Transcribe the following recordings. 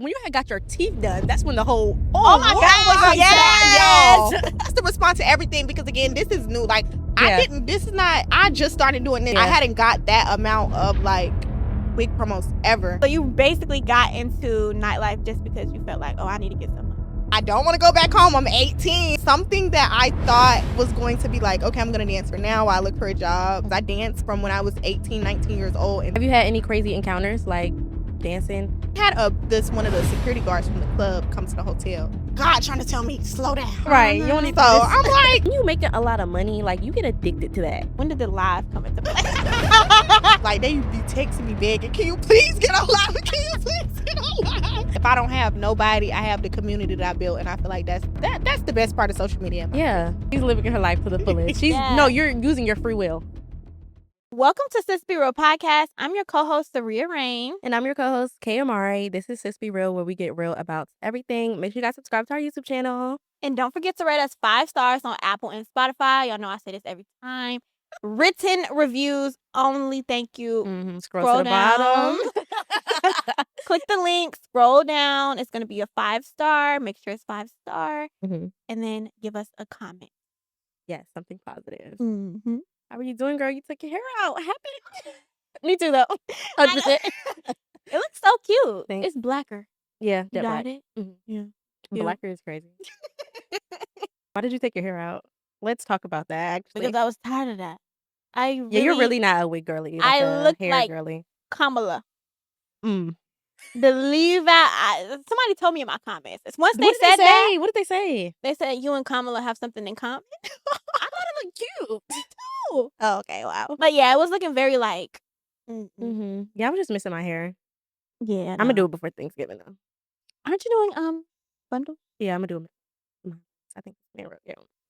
When you had got your teeth done, that's when the whole oh my God was like yes. y'all. That's to respond to everything because again, this is new. Like I just started doing this. Yeah. I hadn't got that amount of like wig promos ever. So you basically got into nightlife just because you felt like, oh, I need to get some money. I don't want to go back home. I'm 18. Something that I thought was going to be like, okay, I'm going to dance for now while I look for a job. I danced from when I was 18, 19 years old. And Have you had any crazy encounters like dancing? I had one of the security guards from the club come to the hotel. God trying to tell me, slow down. Right. You don't need So I'm like, when you making a lot of money, like you get addicted to that. When did the live come into play? like they be texting me begging, can you please get on live? Can you please get on live? If I don't have nobody, I have the community that I built, and I feel like that's the best part of social media. Yeah. She's living her life to the fullest. No, you're using your free will. Welcome to Sis Be Real Podcast. I'm your co-host, Saria Rain. And I'm your co-host, Kay Amari. This is Sis Be Real, where we get real about everything. Make sure you guys subscribe to our YouTube channel. And don't forget to rate us 5 stars on Apple and Spotify. Y'all know I say this every time. Written reviews only. Thank you. Mm-hmm. Scroll to the down. bottom. Click the link. Scroll down. It's going to be a 5-star. Make sure it's 5-star. Mm-hmm. And then give us a comment. Yes, something positive. Mm-hmm. How are you doing, girl? You took your hair out. Happy? Me too, though. 100%. It looks so cute. Thanks. It's blacker. Yeah, You got black. it? Mhm. Yeah. Blacker is crazy. Why did you take your hair out? Let's talk about that, actually. Because I was tired of that. Yeah, you're really not a wig girly. You're I a look hair like girly. Kamala. Mm. The leave out. Somebody told me in my comments. Once they What did said they say? that, What did they say? they said you and Kamala have something in common. I thought it looked cute. Ooh. Oh, okay, wow. But yeah, it was looking very like. Mm-hmm. Yeah, I was just missing my hair. Yeah, I'm gonna do it before Thanksgiving though. Aren't you doing bundle? Yeah, I'm gonna do it. I think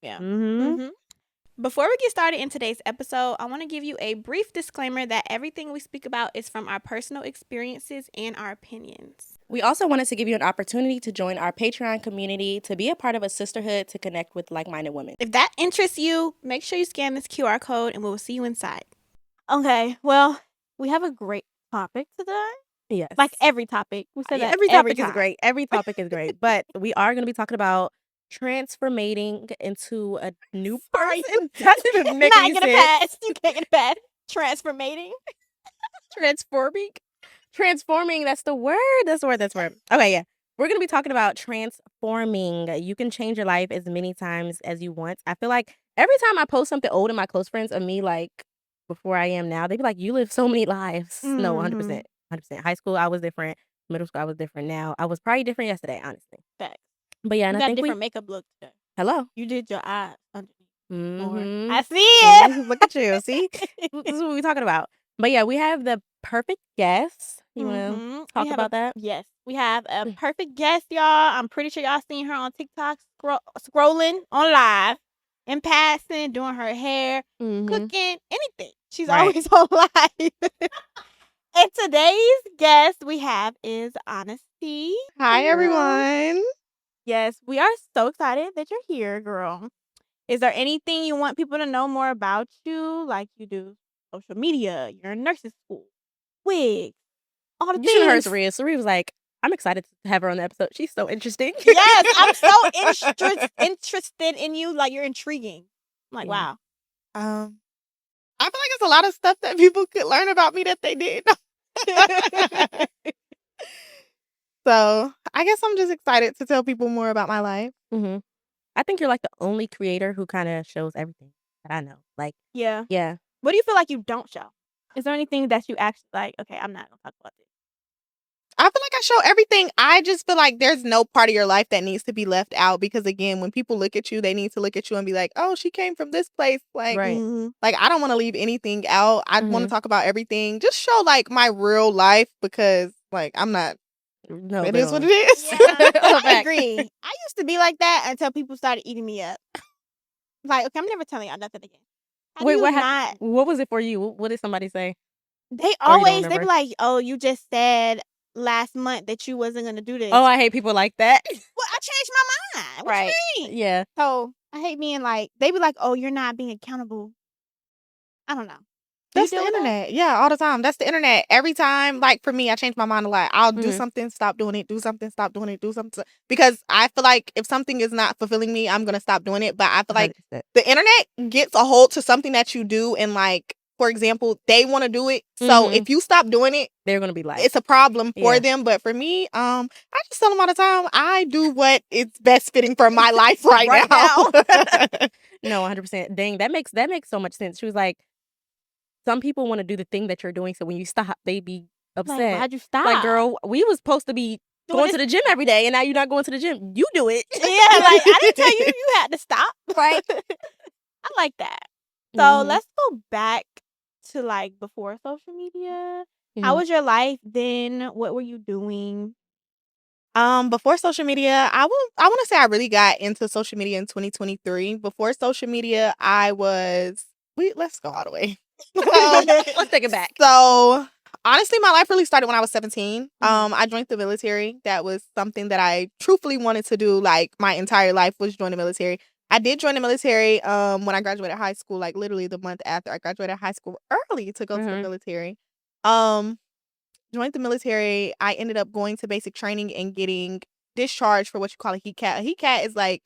Yeah. Mm-hmm. Before we get started in today's episode, I want to give you a brief disclaimer that everything we speak about is from our personal experiences and our opinions. We also wanted to give you an opportunity to join our Patreon community to be a part of a sisterhood to connect with like-minded women. If that interests you, make sure you scan this QR code and we will see you inside. Okay, well, we have a great topic today. Yes. Like every topic. We said that every topic is time. great. Every topic is great. But we are going to be talking about transformating into a new person. That didn't make any sense. Pass. You can't get a pass. Transformating. Transforming. That's the word. That's the word. Okay, yeah. We're going to be talking about transforming. You can change your life as many times as you want. I feel like every time I post something old in my close friends of me, like before I am now, they be like, you live so many lives. Mm-hmm. No, 100%. 100%. High school, I was different. Middle school, I was different. Now, I was probably different yesterday, honestly. Facts. But yeah, and you I got think different makeup look today. Hello. You did your eyes underneath. Mm-hmm. I see it. Mm-hmm. Look at you. See? This is what we're talking about. But yeah, we have the perfect guest. You want to talk about that? Yes. We have a perfect guest, y'all. I'm pretty sure y'all seen her on TikTok scrolling on live, in passing, doing her hair, cooking, anything. She's always on live. And today's guest we have is Aunusti. Hi, everyone. Yes, we are so excited that you're here, girl. Is there anything you want people to know more about you? Like you do social media, you're in nursing school, wigs, all the things. You should have heard Saria. Saria was like, I'm excited to have her on the episode. She's so interesting. Yes, I'm so interested in you. Like, you're intriguing. I'm like, wow. I feel like it's a lot of stuff that people could learn about me that they didn't know. So I guess I'm just excited to tell people more about my life. Mm-hmm. I think you're like the only creator who kind of shows everything that I know. Like, yeah. What do you feel like you don't show? Is there anything that you actually like, okay, I'm not going to talk about this? I feel like I show everything. I just feel like there's no part of your life that needs to be left out because, again, when people look at you, they need to look at you and be like, oh, she came from this place. Like, like I don't want to leave anything out. I want to talk about everything. Just show, like, my real life because, like, I'm not. No, it is what it is. Yeah, I agree. I used to be like that until people started eating me up. Like, okay, I'm never telling y'all nothing again. Wait, what was it for you? What did somebody say? They always, they be like, oh, you just said last month that you wasn't going to do this. Oh, I hate people like that. Well, I changed my mind. What you mean? Yeah. So, I hate being like, they be like, oh, you're not being accountable. I don't know. That's the internet. Yeah, all the time. That's the internet. Every time, like for me, I change my mind a lot. I'll do something, stop doing it, do something, stop doing it, do something. Because I feel like if something is not fulfilling me, I'm going to stop doing it. But I feel like the internet gets a hold to something that you do. And like, for example, they want to do it. So if you stop doing it, they're going to be like, it's a problem for them. But for me, I just tell them all the time, I do what is best fitting for my life right now. No, 100%. Dang, that makes so much sense. She was like, some people want to do the thing that you're doing, so when you stop, they be upset. Like, why'd you stop? Like, girl, we was supposed to be going to the gym every day, and now you're not going to the gym. You do it. Yeah, like, I didn't tell you had to stop. Right? I like that. So let's go back to, like, before social media. How was your life then? What were you doing? Before social media, I want to say I really got into social media in 2023. Before social media, let's go all the way. Let's take it back. So honestly, my life really started when I was 17. I joined the military. That was something that I truthfully wanted to do. Like my entire life was join the military. I did join the military when I graduated high school, like literally the month after I graduated high school early to go to the military. Joined the military. I ended up going to basic training and getting discharged for what you call a heat cat. A heat cat is like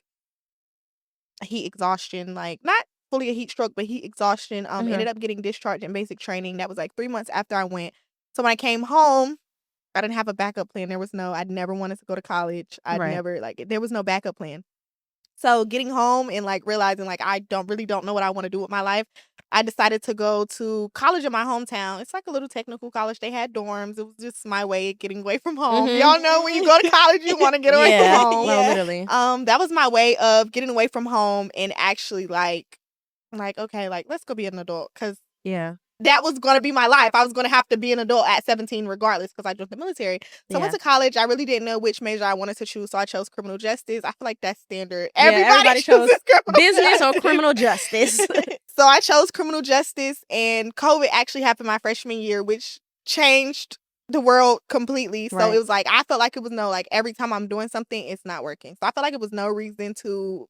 a heat exhaustion, like not fully a heat stroke, but heat exhaustion. Ended up getting discharged in basic training. That was like 3 months after I went. So when I came home, I didn't have a backup plan. I'd never wanted to go to college. There was no backup plan. So getting home and like realizing like I don't know what I want to do with my life, I decided to go to college in my hometown. It's like a little technical college. They had dorms. It was just my way of getting away from home. Y'all know when you go to college, you want to get away from home. No, literally. That was my way of getting away from home and actually like okay, like let's go be an adult because that was going to be my life. I was going to have to be an adult at 17 regardless because I joined the military. So I went to college. I really didn't know which major I wanted to choose, so I chose criminal justice. I feel like that's standard. Everybody chose business or criminal justice. So I chose criminal justice, and COVID actually happened my freshman year, which changed the world completely. So it was like, I felt like it was every time I'm doing something, it's not working. So I felt like it was no reason to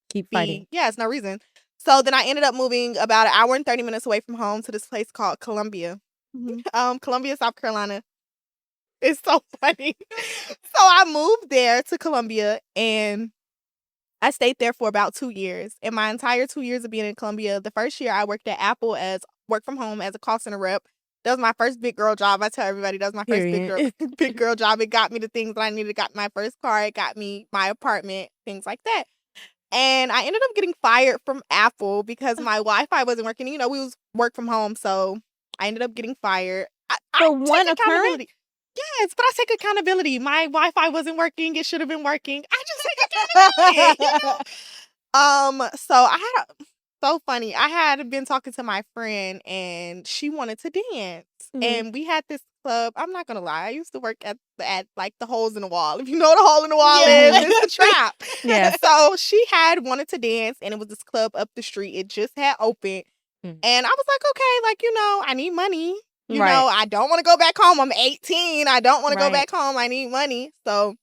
keep fighting. Yeah, it's no reason. So then I ended up moving about an hour and 30 minutes away from home to this place called Columbia. Columbia, South Carolina. It's so funny. So I moved there to Columbia and I stayed there for about 2 years. In my entire 2 years of being in Columbia, the first year I worked at Apple as work from home as a call center rep. That was my first big girl job. I tell everybody that was my first big girl job. It got me the things that I needed. It got my first car. It got me my apartment, things like that. And I ended up getting fired from Apple because my Wi-Fi wasn't working. You know, we was work from home, so I ended up getting fired. For one occurrence? Yes, but I take accountability. My Wi-Fi wasn't working. It should have been working. I just take accountability. So funny. I had been talking to my friend and she wanted to dance. And we had this club. I'm not gonna lie. I used to work at like the holes in the wall. If you know what a hole in the wall is, it's a trap. Yeah. So she had wanted to dance and it was this club up the street. It just had opened. And I was like, okay, like, I need money. You know, I don't want to go back home. I'm 18. I don't want to go back home. I need money. So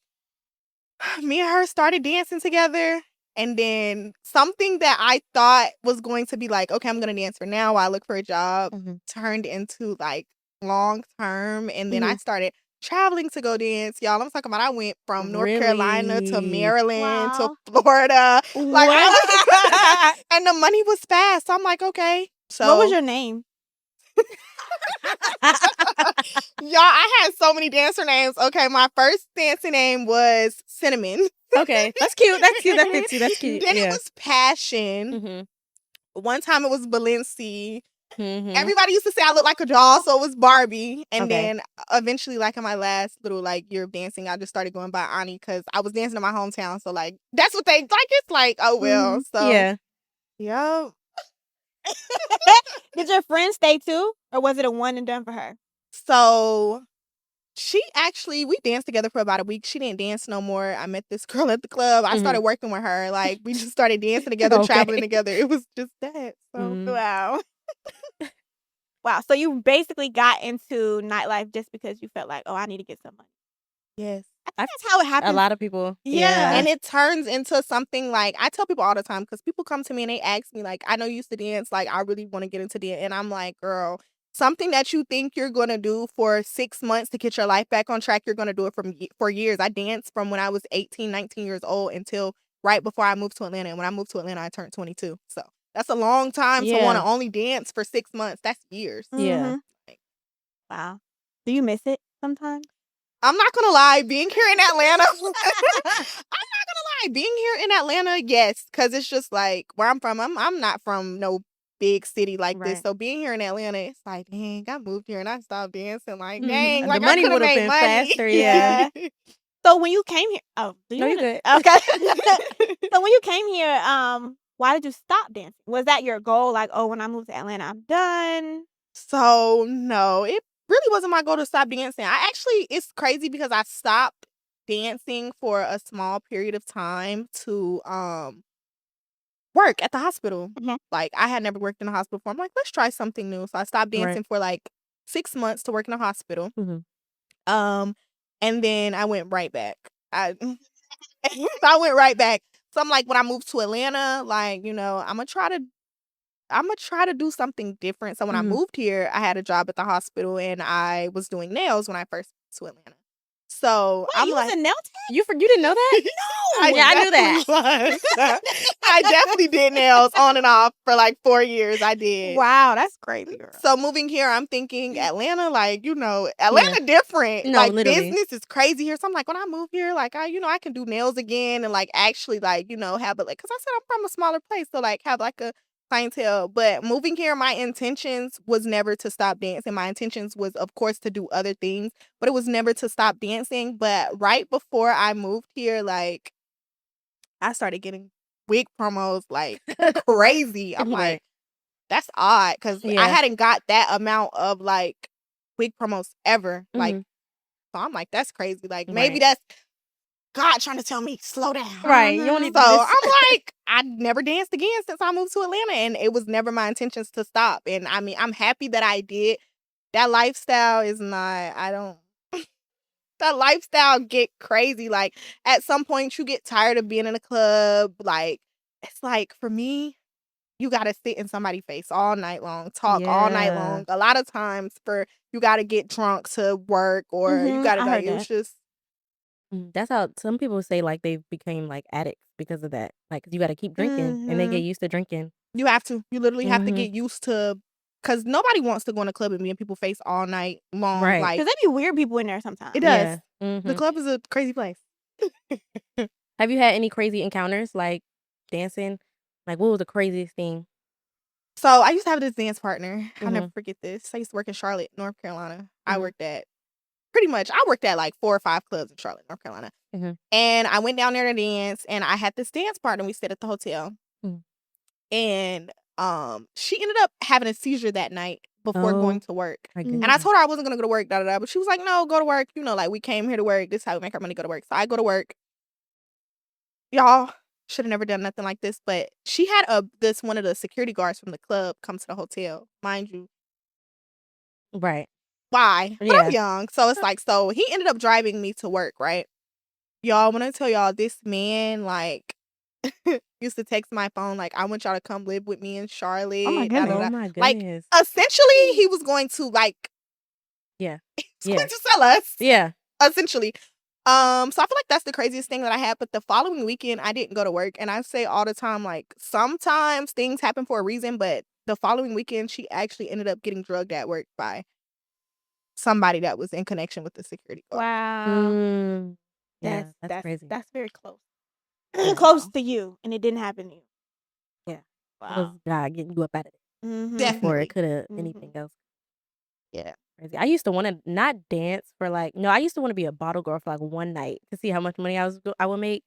me and her started dancing together. And then something that I thought was going to be like, okay, I'm going to dance for now while I look for a job turned into like long term. And then I started traveling to go dance. Y'all, I'm talking about I went from North Carolina to Maryland to Florida. Like, and the money was fast. So I'm like, okay. So what was your name? Y'all, I had so many dancer names. Okay, my first dancing name was Cinnamon. Okay, that's cute. That's cute. That fits you. That's cute. Then it was Passion. One time it was Balenci. Everybody used to say I look like a doll, so it was Barbie. And then eventually, like in my last little like year of dancing, I just started going by Ani because I was dancing in my hometown. So like that's what they like. It's like, oh well. So yeah. Did your friend stay too, or was it a one and done for her? So we danced together for about a week. She didn't dance no more. I met this girl at the club. I started working with her. Like we just started dancing together, traveling together. It was just that. So wow. Wow. So you basically got into nightlife just because you felt like, oh, I need to get some money. Yes. That's how it happens. A lot of people. Yeah. And it turns into something like, I tell people all the time, because people come to me and they ask me, like, I know you used to dance, like, I really want to get into dance. And I'm like, girl, something that you think you're going to do for 6 months to get your life back on track, you're going to do it for years. I danced from when I was 18, 19 years old until right before I moved to Atlanta. And when I moved to Atlanta, I turned 22. So that's a long time to want to only dance for 6 months. That's years. Yeah. Wow. Do you miss it sometimes? I'm not going to lie, being here in Atlanta, I'm not going to lie, being here in Atlanta, yes, because it's just like where I'm from, I'm not from no big city like this. So being here in Atlanta, it's like, dang, I moved here and I stopped dancing. Like, dang, like the money I could have made been money. faster. Yeah. So when you came here, No, you good. Okay. So when you came here, why did you stop dancing? Was that your goal? Like, oh, when I move to Atlanta, I'm done. So no, it really wasn't my goal to stop dancing. It's crazy because I stopped dancing for a small period of time to work at the hospital. Like, I had never worked in a hospital before. I'm like, let's try something new. So I stopped dancing for like 6 months to work in a hospital. And then I went right back. I went right back. So I'm like, when I moved to Atlanta, like, you know, I'm gonna try to do something different. So when I moved here, I had a job at the hospital and I was doing nails when I first moved to Atlanta. So I'm like, was a nail tech? You didn't know that? No. I knew that. I definitely did nails on and off for like 4 years. I did. Wow, that's crazy, girl. So moving here, I'm thinking Atlanta, like, you know, Atlanta different. No, like literally. business is crazy here. So I'm like, when I move here, like I can do nails again and like actually like, you know, have it like, because I said I'm from a smaller place, so like have like a clientele. But moving here, my intentions was never to stop dancing. My intentions was, of course, to do other things, but it was never to stop dancing. But right before I moved here, like, I started getting wig promos like crazy. I'm like, that's odd, because I hadn't got that amount of like wig promos ever. Like, so I'm like, that's crazy. Like, maybe that's God trying to tell me, slow down. Right. You don't need So to I'm like, I never danced again since I moved to Atlanta, and it was never my intentions to stop. And I mean, I'm happy that I did. That lifestyle is not, that lifestyle get crazy. Like, at some point you get tired of being in a club. Like, it's like, for me, you got to sit in somebody's face all night long, talk all night long. A lot of times you got to get drunk to work, or you got to, like, it's just. That's how some people say, like, they've became like addicts because of that. Like, 'cause you got to keep drinking and they get used to drinking. You have to. You literally have to get used to, because nobody wants to go in a club and be in people's face all night long. Right. Like, because they be weird people in there sometimes. it does. Yeah. The club is a crazy place. Have you had any crazy encounters, like dancing? Like, what was the craziest thing? So I used to have this dance partner. I'll never forget this. I used to work in Charlotte, North Carolina. I worked at like 4 or 5 clubs in Charlotte, North Carolina. And I went down there to dance, and I had this dance partner. We stayed at the hotel. And she ended up having a seizure that night before going to work. And I told her I wasn't going to go to work, but she was like, no, go to work. You know, like, we came here to work. This is how we make our money, go to work. So I go to work. Y'all, should have never done nothing like this, but she had one of the security guards from the club come to the hotel, mind you. Right. Why? But I'm young. So it's like, so he ended up driving me to work, right? Y'all, when I tell y'all, this man, like, used to text my phone, like, I want y'all to come live with me in Charlotte. Oh my goodness. Oh my Like, goodness. essentially, he was going to, like, Yeah. he was going to sell us. Yeah. Essentially. So I feel like that's the craziest thing that I had. But the following weekend, I didn't go to work. And I say all the time, like, sometimes things happen for a reason. But the following weekend, she actually ended up getting drugged at work by somebody that was in connection with the security guard. Wow. Yeah, that's crazy. That's very close. Close to you, and it didn't happen to you. Yeah. Wow. It was God getting you up out of it. Definitely. Before it could have anything else. Yeah. Crazy. I used to want to not dance for like, no, I used to want to be a bottle girl for like one night to see how much money I would make.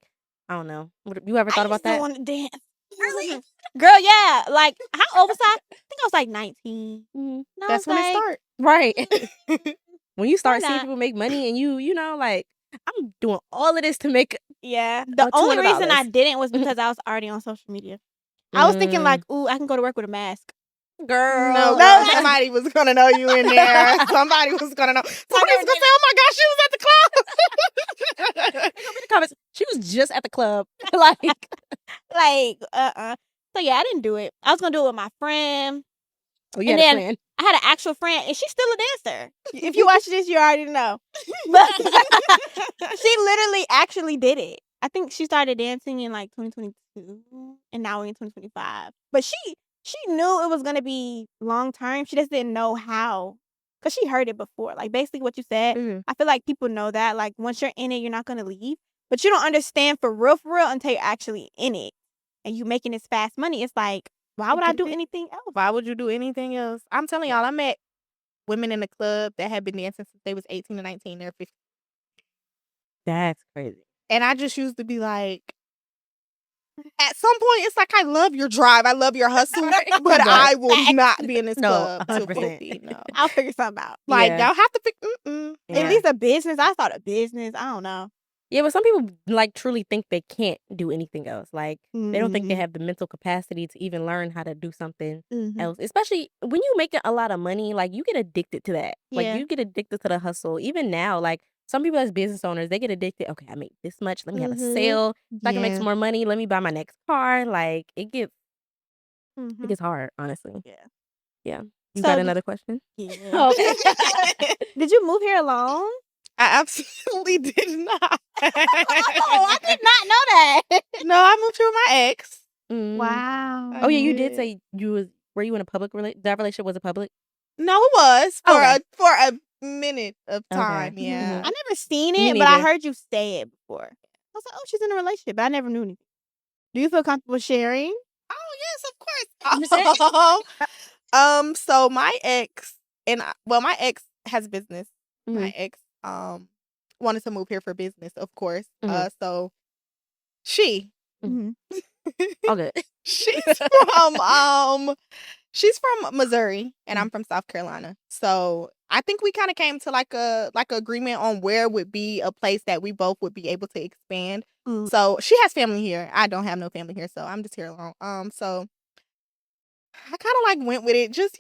I don't know. You ever thought about that? I used to want to dance. Really? Girl, yeah. Like, how old was I? I think I was like 19. No, That's when it starts. Right. When you start Why seeing not? people make money and you know, like, I'm doing all of this to make. Yeah. The only reason I $200. didn't was because I was already on social media. I was thinking like, ooh, I can go to work with a mask. Girl. No, somebody was gonna know you in there. Somebody was gonna know. Somebody was gonna say, "Oh my gosh, she was at the club." the comments. She was just at the club. Like, So yeah, I didn't do it. I was gonna do it with my friend. oh, you And had a then friend. I had an actual friend, and she's still a dancer. If you watch this, you already know. But she literally actually did it. I think she started dancing in like 2022, and now we're in 2025. But she knew it was gonna be long term. She just didn't know how, because she heard it before. Like basically what you said. Mm-hmm. I feel like people know that. Like once you're in it, you're not gonna leave. But you don't understand for real until you're actually in it, and you making this fast money. It's like, why would I do anything else? Why would you do anything else? I'm telling y'all, I met women in the club that had been dancing since they was 18 to 19. They're 50. That's crazy. And I just used to be like, at some point, it's like, I love your drive. I love your hustle. But I will not be in this club till 50. No. I'll figure something out. Like, y'all have to pick. At least a business. I thought a business. I don't know. Yeah, but some people like truly think they can't do anything else. Like they don't think they have the mental capacity to even learn how to do something else. Especially when you make a lot of money, like you get addicted to that. Yeah. Like you get addicted to the hustle. Even now, like some people as business owners, they get addicted. Okay, I make this much. Let me have a sale. So I can make some more money. Let me buy my next car. Like it gets hard, honestly. Yeah. You got another question? Yeah. Okay. Did you move here alone? I absolutely did not. Oh, I did not know that. No, I moved here with my ex. Wow. Oh yeah, you did say were you in a public relationship? That relationship was a public? No, it was for a minute of time. Okay. Yeah. I never seen Me it, but I neither. heard you say it before. I was like, oh, she's in a relationship, but I never knew anything. Do you feel comfortable sharing? Oh yes, of course. So my ex my ex has business. My ex wanted to move here for business, of course. So she Okay. she's from Missouri and I'm from South Carolina. So I think we kind of came to like a agreement on where would be a place that we both would be able to expand. So she has family here. I don't have no family here, so I'm just here alone. So I kind of like went with it just,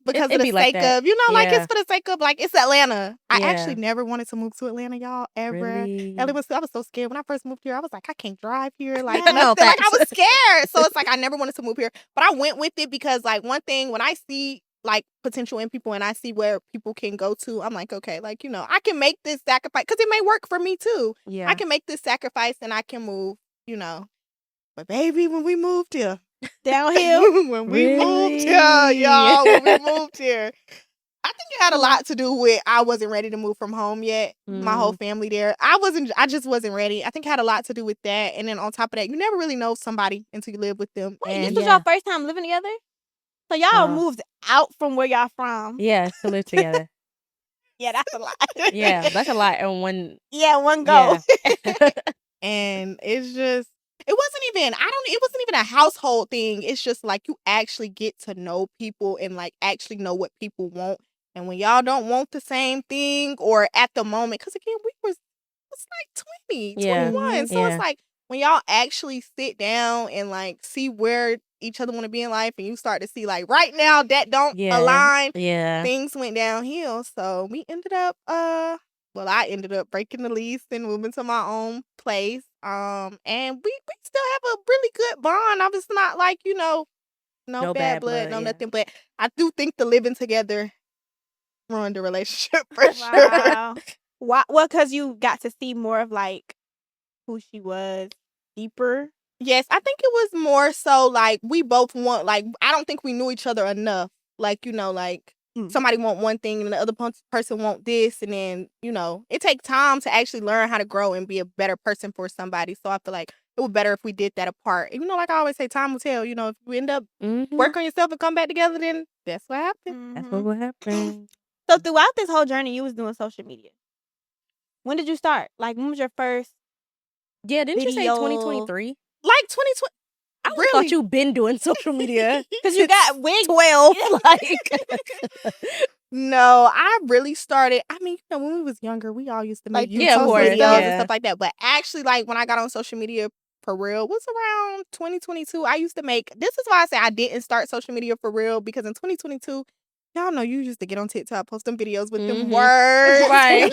because of the sake of, like it's for the sake of like, it's Atlanta. I actually never wanted to move to Atlanta, y'all, ever. Really? I was so scared. When I first moved here, I was like, I can't drive here. Like, No, nothing. Like I facts. was scared. So it's like, I never wanted to move here. But I went with it because like one thing, when I see like potential in people and I see where people can go to, I'm like, okay, like, I can make this sacrifice because it may work for me too. Yeah. I can make this sacrifice and I can move, But baby, when we moved here, downhill. when we moved here, y'all, when we moved here, I think it had a lot to do with I wasn't ready to move from home yet. My whole family there. I just wasn't ready. I think it had a lot to do with that. And then on top of that, you never really know somebody until you live with them. Wait, And this was your first time living together? So y'all moved out from where y'all from. Yeah, to live together. Yeah, that's a lot. Yeah, that's a lot in one. Yeah, one go. Yeah. And it's just, it wasn't even a household thing. It's just like you actually get to know people and like actually know what people want. And when y'all don't want the same thing or at the moment, because again, it's like 20, 21. So it's like when y'all actually sit down and like see where each other want to be in life and you start to see like right now that don't align. Yeah. Things went downhill. So we ended up, I ended up breaking the lease and moving to my own place. And we still have a really good bond. I'm just not like, no bad blood, no nothing. But I do think the living together ruined the relationship for sure. Why? Well, because you got to see more of like who she was deeper. Yes, I think it was more so like we both want, like, I don't think we knew each other enough. Like, like somebody want one thing and the other person want this. And then, it takes time to actually learn how to grow and be a better person for somebody. So I feel like it would be better if we did that apart. And, like I always say, time will tell. If you end up work on yourself and come back together, then that's what happened. That's what will happen. So throughout this whole journey, you was doing social media. When did you start? Like, when was your first didn't you say 2023? Like 2020. I really thought you'd been doing social media. Because you got wig 12. Like, no, I really started. I mean, when we was younger, we all used to make YouTube videos and stuff like that. But actually, like when I got on social media for real was around 2022. I used to make. This is why I say I didn't start social media for real, because in 2022, y'all know you used to get on TikTok, post them videos with them Mhm. words. Right.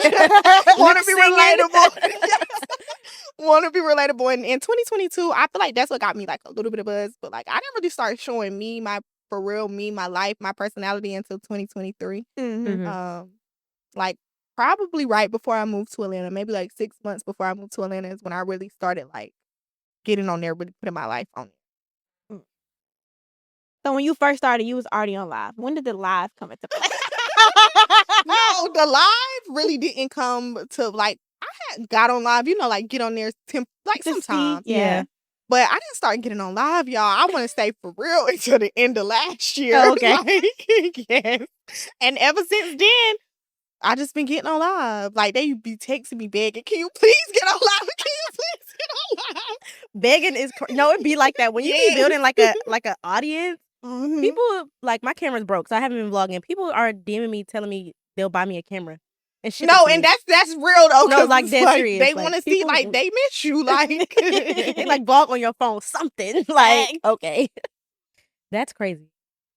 Want to be Singing. relatable. Want to be relatable. And in 2022, I feel like that's what got me like a little bit of buzz. But like I didn't really start showing me, my life, my personality until 2023. Mhm. Like probably right before I moved to Atlanta, maybe like 6 months before I moved to Atlanta is when I really started like getting on there, really putting my life on it. So when you first started, you was already on live. When did the live come into play? No, the live really didn't come to like I had got on live, like get on there like To see, sometimes. yeah. But I didn't start getting on live, y'all. I want to stay for real until the end of last year. Oh, okay. Like, yes. And ever since then, I just been getting on live. Like they be texting me begging, "Can you please get on live? Can you please get on live?" Begging is no, it be like that when you be Yes. building like a audience. Mhm. People like my camera's broke, so I haven't been vlogging. People are DMing me, telling me they'll buy me a camera and ship it No, to and me. that's real though. No, 'Cause like it's dead like, serious. they Like, want to see people- like they miss you. Like they like vlog on your phone, something like okay. That's crazy.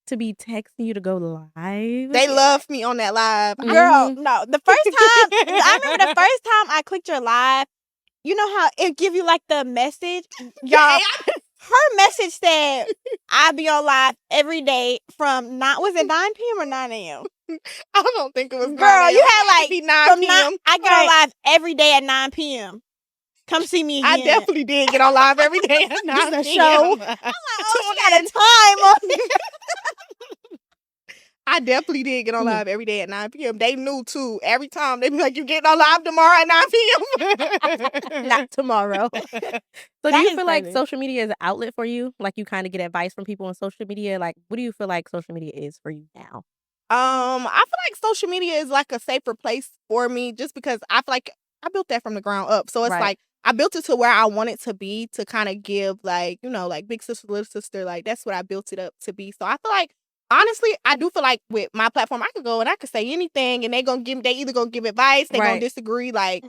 To be texting you to go live. they love me on that live. Girl, Mhm. no. The first time, I remember the first time I clicked your live, you know how it give you like the message? Y'all, her message said, I be on live every day from was it 9 p.m. or 9 a.m.? I don't think it was 9 Girl, a.m. you had like be 9 from p.m. I get on live every day at 9 p.m. Come see me again. I definitely did get on live every day at 9 a p.m. show. I'm like, oh, she got a time on it. I definitely did get on live every day at 9 p.m. They knew too. Every time they be like, "You getting on live tomorrow at 9 p.m." Not tomorrow. So do That you is feel like crazy. social media is an outlet for you? Like you kind of get advice from people on social media? Like what do you feel like social media is for you now? I feel like social media is like a safer place for me just because I feel like I built that from the ground up. So it's Right. like I built it to where I want it to be to kind of give like, like big sister, little sister, like that's what I built it up to be. So I feel like honestly, I do feel like with my platform, I could go and I could say anything and they either gonna give advice, they gonna Right. disagree, like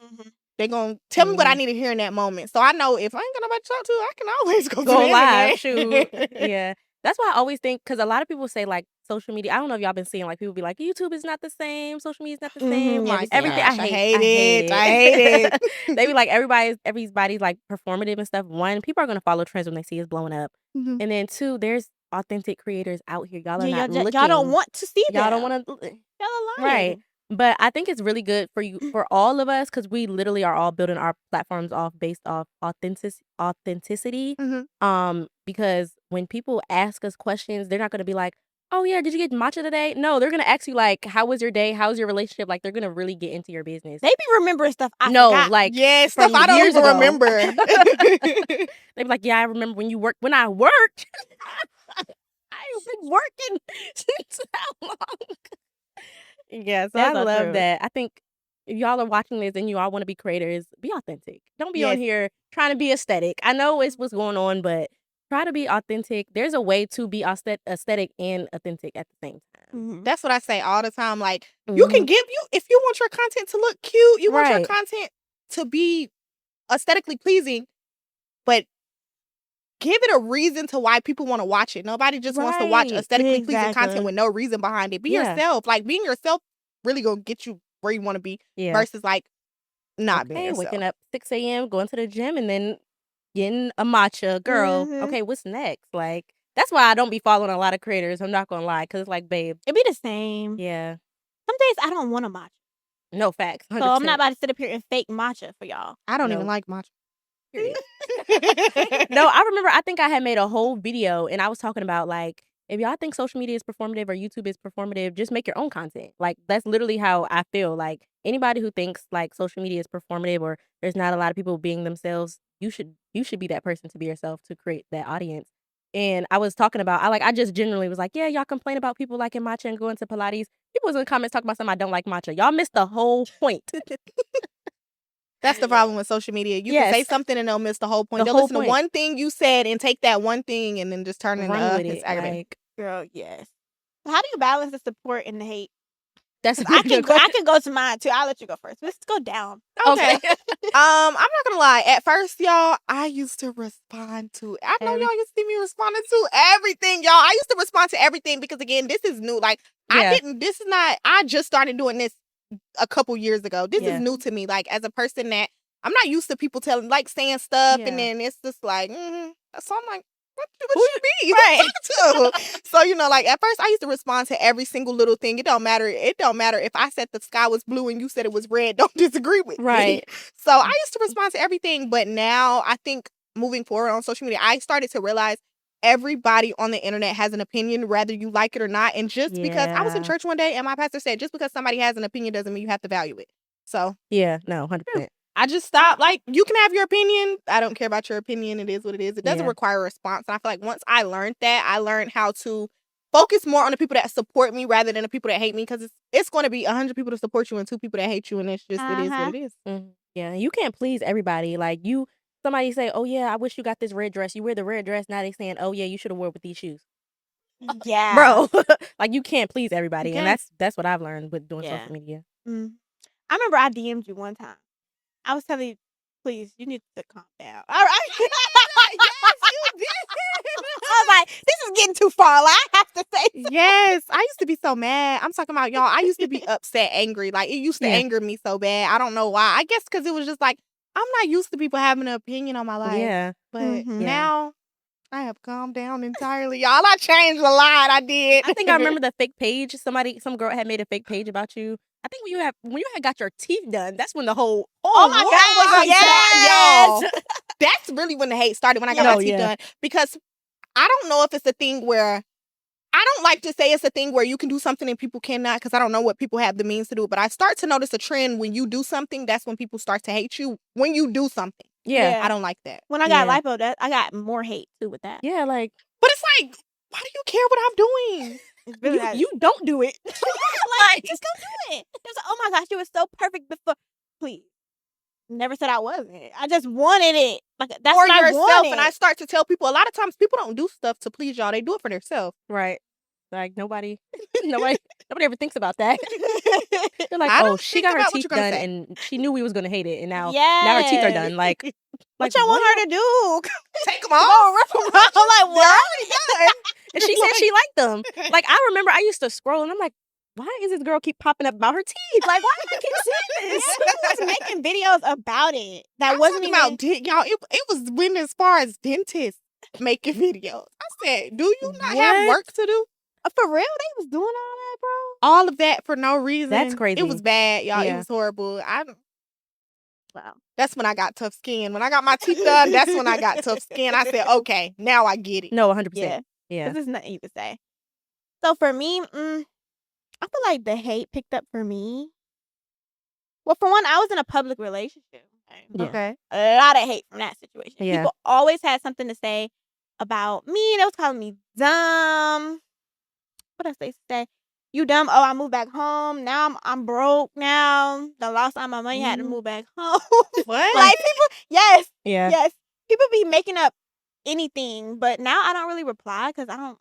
they gonna tell me what I need to hear in that moment. So I know if I ain't got nobody to talk to, I can always go to Go the live, internet. shoot. Yeah. That's why I always think, because a lot of people say like social media. I don't know if y'all been seeing like people be like YouTube is not the same, social media is not the same. Yeah, My Everything gosh, I I hate hate it. it. They be like everybody's like performative and stuff. One, people are gonna follow trends when they see it's blowing up, Mhm. and then two, there's authentic creators out here. Y'all are not Y'all looking. don't want to see Y'all them. don't want to. Y'all are lying. Right. But I think it's really good for you, for all of us, because we literally are all building our platforms based off authenticity. Because when people ask us questions, they're not going to be like, "Oh yeah, did you get matcha today?" No, they're going to ask you like, "How was your day? How's your relationship?" Like they're going to really get into your business. They be remembering stuff I forgot. Like Yeah, from stuff I don't years even ago. remember. They be like, "Yeah, I remember when you worked. When I worked, I've been working since how long?" Yeah, so That's I so love true. that. I think if y'all are watching this and you all want to be creators, be authentic. Don't be on Yes. here trying to be aesthetic. I know it's what's going on, but try to be authentic. There's a way to be aesthetic and authentic at the same time. That's what I say all the time. Like you can if you want your content to look cute, you want your Right. content to be aesthetically pleasing, but give it a reason to why people want to watch it. Nobody just wants to watch Right. aesthetically pleasing Exactly. content with no reason behind it. Be Yeah. yourself. Like being yourself really gonna get you where you want to be Yeah. versus like not being Okay, yourself. waking up 6 a.m., going to the gym, and then getting a matcha. Girl, okay, what's next? Like, that's why I don't be following a lot of creators. I'm not going to lie, because it's like, babe. It be the same. Yeah. Some days I don't want a matcha. No, facts. 100%. So I'm not about to sit up here and fake matcha for y'all. I don't No. even like matcha. Period. No, I remember I think I had made a whole video and I was talking about like, if y'all think social media is performative or YouTube is performative, just make your own content. Like that's literally how I feel. Like anybody who thinks like social media is performative or there's not a lot of people being themselves, you should be that person to be yourself to create that audience. And I was talking about I just generally was like, yeah, y'all complain about people liking matcha and going to Pilates. People was in the comments talking about something I don't like matcha. Y'all missed the whole point. That's the problem with social media. You can say something and they'll miss the whole point. They'll listen to one thing you said and take that one thing and then just turn it Run with into it. aggravating. Like, Girl, yes. How do you balance the support and the hate? That's I can go to mine too. I'll let you go first. Let's go down. Okay. I'm not gonna lie. At first, y'all, I used to respond to. I know y'all used to see me responding to everything, y'all. I used to respond to everything because again, this is new. Like this is not. I just started doing this a couple years ago. This is new to me. Like as a person that I'm not used to people saying stuff, and then it's just like. So I'm like. What you mean? Right. So, like at first I used to respond to every single little thing. It don't matter. It don't matter if I said the sky was blue and you said it was red. Don't disagree with me. So I used to respond to everything. But now I think moving forward on social media, I started to realize everybody on the internet has an opinion, whether you like it or not. And just because I was in church one day and my pastor said, just because somebody has an opinion doesn't mean you have to value it. So. Yeah, no, 100%. I just stopped. Like, you can have your opinion. I don't care about your opinion. It is what it is. It doesn't require a response. And I feel like once I learned that, I learned how to focus more on the people that support me rather than the people that hate me. Because it's going to be 100 people to support you and 2 people that hate you. And it's just, it is what it is. Mm-hmm. Yeah, you can't please everybody. Like, somebody say, oh, yeah, I wish you got this red dress. You wear the red dress. Now they saying, oh, yeah, you should have wore it with these shoes. Yeah. Bro, like, you can't please everybody. And that's what I've learned with doing social media. I remember I DM'd you one time. I was telling you, please, you need to calm down. All right. Yes, you did. I was like, this is getting too far. Like, I have to say something. Yes. I used to be so mad. I'm talking about, y'all, I used to be upset, angry. Like, it used to anger me so bad. I don't know why. I guess because it was just like, I'm not used to people having an opinion on my life. Yeah. But now, I have calmed down entirely. Y'all, I changed a lot. I did. I think I remember the fake page. Some girl had made a fake page about you. I think when you had got your teeth done, that's when the whole oh my God, y'all. That's really when the hate started, when I got my teeth done. Because I don't know if it's a thing where I don't like to say it's a thing where you can do something and people cannot, because I don't know what people have the means to do. But I start to notice a trend when you do something, that's when people start to hate you. When you do something. Yeah. I don't like that. When I got lipo, I got more hate too with that. Yeah, like. But it's like, why do you care what I'm doing? Really you don't do it. Like, just go do it. It was like, oh my gosh, you were so perfect before. Please. Never said I wasn't. I just wanted it. Like, that's for what I yourself. wanted. And I start to tell people, a lot of times people don't do stuff to please y'all. They do it for themselves. Right. Like, nobody ever thinks about that. They're like, oh, she got her teeth done and she knew we was going to hate it. And now her teeth are done. Like, what y'all want her to do? Take them off. Rip them off. I'm like, what? And she said she liked them. Like, I remember I used to scroll and I'm like, why is this girl keep popping up about her teeth? Like, why do I keep seeing this? People was making videos about it. That wasn't even about y'all. It was when as far as dentists making videos. I said, do you not have work to do? For real? They was doing all that, bro? All of that for no reason. That's crazy. It was bad, y'all. It was horrible. Wow. That's when I got tough skin. When I got my teeth done, that's when I got tough skin. I said, okay, now I get it. No, 100%. Yeah. There's nothing you can say. So for me, I feel like the hate picked up for me. Well, for one, I was in a public relationship. Okay. A lot of hate from that situation. Yeah. People always had something to say about me. They was calling me dumb. What else they say? You dumb? Oh, I moved back home. Now I'm broke. Now I lost all my money. Had to move back home. What? Like people? Yes. Yeah. Yes. People be making up anything, but now I don't really reply because I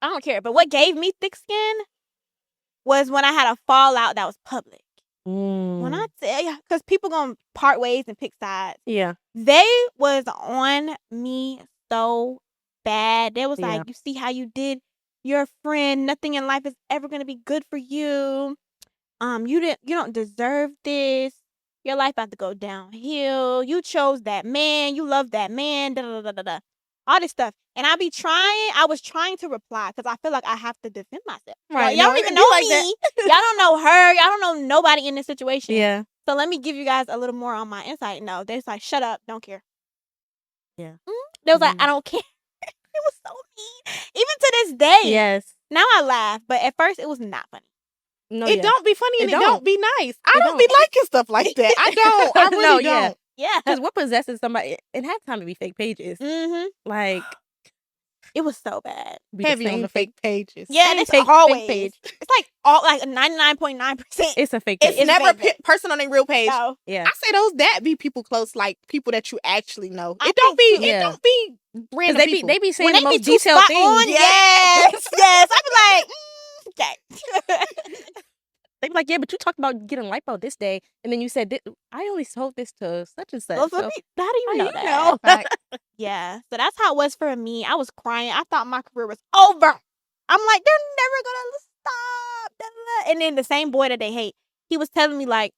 don't care. But what gave me thick skin was when I had a fallout that was public. When I tell you, because people gonna part ways and pick sides. Yeah. They was on me so bad. They was like, you see how you did your friend. Nothing in life is ever gonna be good for you. You don't deserve this. Your life about to go downhill. You chose that man. You love that man. Da da da da da. All this stuff. And I was trying to reply because I feel like I have to defend myself. Right. Y'all don't even know me. Y'all don't know her. Y'all don't know nobody in this situation. Yeah. So let me give you guys a little more on my insight. No, they're like, shut up. Don't care. Yeah. They was like, I don't care. It was so mean. Even to this day. Yes. Now I laugh. But at first it was not funny. No, it don't be funny and it don't be nice. I don't don't. be liking stuff like that. I don't. I really don't. Yeah. Because what possesses somebody? It had time to be fake pages. Mm-hmm. Like, it was so bad. Heavy on the fake pages. Yeah, and it's always. Page. It's like 99.9%. It's a fake page. It's never a person on a real page. No. Yeah. I say that be people close, like people that you actually know. It don't be random people. They be saying when the they most detailed things. Yes. Yes. I be like, okay. They be like, yeah, but you talked about getting lipo this day, and then you said, I only sold this to such and such. Well, So how do you know that? know? Fact. Yeah, so that's how it was for me. I was crying. I thought my career was over. I'm like, they're never gonna stop. Da, da, da. And then the same boy that they hate, he was telling me like,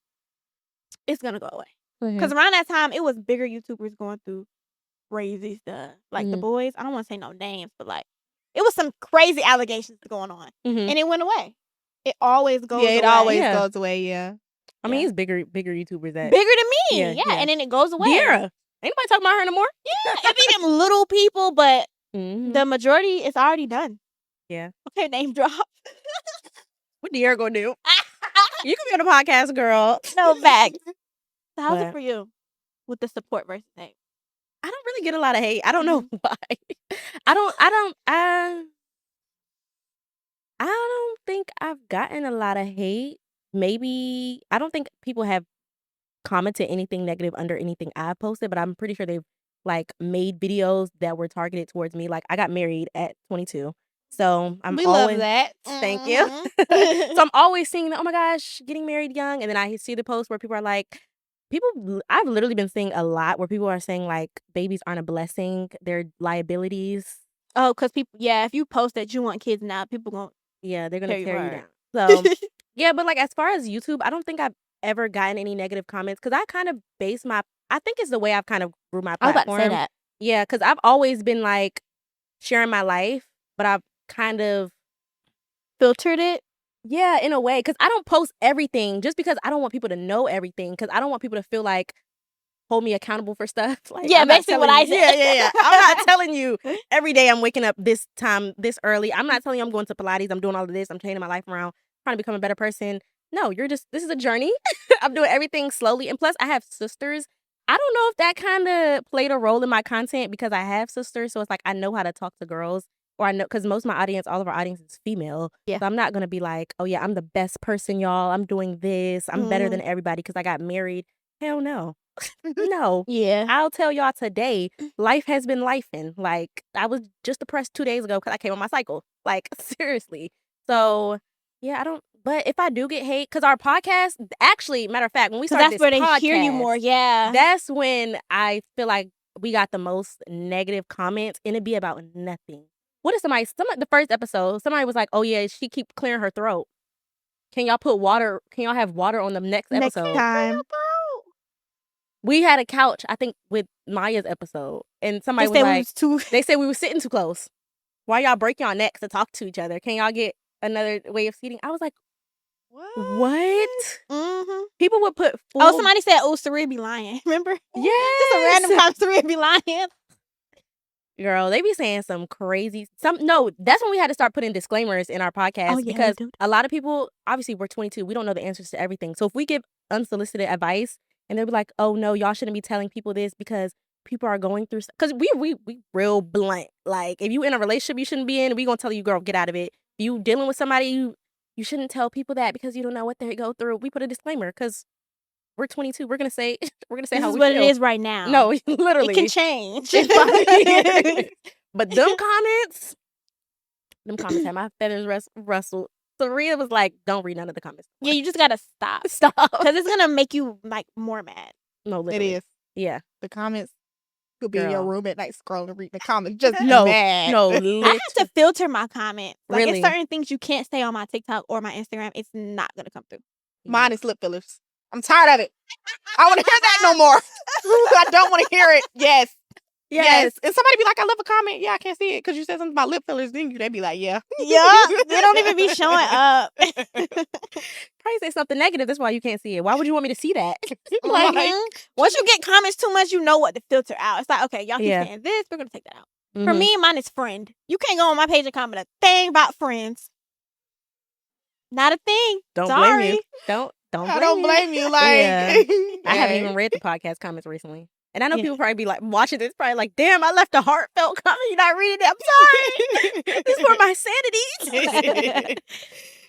it's gonna go away. Because around that time, it was bigger YouTubers going through crazy stuff. Like the boys, I don't want to say no names, but like, it was some crazy allegations going on, and it went away. It always goes away. Yeah, it always goes away, yeah. I mean, it's bigger YouTubers that... Bigger than me, yeah. And then it goes away. Deira. Ain't nobody talking about her no more? Yeah, it be them little people, but the majority is already done. Yeah. Okay, name drop. What Deira gonna do? You can be on the podcast, girl. No facts. So how's it for you with the support versus hate? I don't really get a lot of hate. I don't know why. I don't think I've gotten a lot of hate. Maybe I don't think people have commented anything negative under anything I posted, but I'm pretty sure they've like made videos that were targeted towards me. Like I got married at 22. So We love that. Thank you. So I'm always seeing that, oh my gosh, getting married young. And then I see the post where people are like, I've literally been seeing a lot where people are saying like babies aren't a blessing, they're liabilities. Oh, because people, if you post that you want kids now, people going they're gonna tear you down. So yeah, but like as far as YouTube, I don't think I've ever gotten any negative comments because I kind of base I think it's the way I've kind of grew my platform. I was about to say that. Yeah, because I've always been like sharing my life, but I've kind of filtered it. Yeah, in a way, because I don't post everything just because I don't want people to know everything, because I don't want people to feel like hold me accountable for stuff. Like, yeah, basically what I said. Yeah. I'm not telling you every day I'm waking up this time, this early. I'm not telling you I'm going to Pilates, I'm doing all of this, I'm changing my life around, trying to become a better person. No, this is a journey. I'm doing everything slowly. And plus, I have sisters. I don't know if that kind of played a role in my content because I have sisters. So it's like I know how to talk to girls. Or I know, because most of my audience, all of our audience is female. Yeah. So I'm not going to be like, oh yeah, I'm the best person, y'all. I'm doing this. I'm better than everybody because I got married. Hell no. No. Yeah. I'll tell y'all today, life has been lifing. Like, I was just depressed 2 days ago because I came on my cycle. Like, seriously. So, yeah, but if I do get hate, because our podcast, actually, matter of fact, when we started this podcast, that's where they hear you more, yeah. That's when I feel like we got the most negative comments, and it'd be about nothing. What if the first episode, somebody was like, oh yeah, she keep clearing her throat. Can y'all put water, can y'all have water on the next episode? Next time. We had a couch, I think, with Maya's episode, and somebody was like, they said we were sitting too close. Why y'all break y'all necks to talk to each other? Can y'all get another way of seating? I was like, what? Mm-hmm. People would put somebody said, Saria be lying. Remember? Yes. Just a random comment, Saria be lying. Girl, they be saying some crazy... No, that's when we had to start putting disclaimers in our podcast because a lot of people, obviously we're 22, we don't know the answers to everything. So if we give unsolicited advice and they'll be like, oh no, y'all shouldn't be telling people this because people are going through... Because we real blunt. Like, if you in a relationship you shouldn't be in, we gonna tell you, girl, get out of it. If you dealing with somebody, you shouldn't tell people that because you don't know what they go through. We put a disclaimer because we're 22. We're gonna say this how is we feel. what it is right now. No, literally, it can change. But them comments had my feathers rustled. Saria was like, "Don't read none of the comments." Yeah, you just gotta stop because it's gonna make you like more mad. No, literally. It is. Yeah, the comments. You'll be in your room at night scrolling, reading the comments. Just mad. No, I have to filter my comments. Like, really? It's certain things you can't say on my TikTok or my Instagram. It's not gonna come through. Mine is lip fillers. I'm tired of it. I want to hear that no more. I don't want to hear it. Yes. And somebody be like, I left a comment. Yeah, I can't see it because you said something about lip fillers, didn't you? They be like, yeah. Yeah. They don't even be showing up. Probably say something negative. That's why you can't see it. Why would you want me to see that? Once you get comments too much, you know what to filter out. It's like, okay, y'all keep saying this. We're going to take that out. For me, mine is friend. You can't go on my page and comment a thing about friends. Not a thing. Don't Sorry. blame you. Don't I don't blame you. Like, I haven't even read the podcast comments recently. And I know people probably be like, watching this, probably like, damn, I left a heartfelt comment. You're not reading it. I'm sorry. This is for my sanity.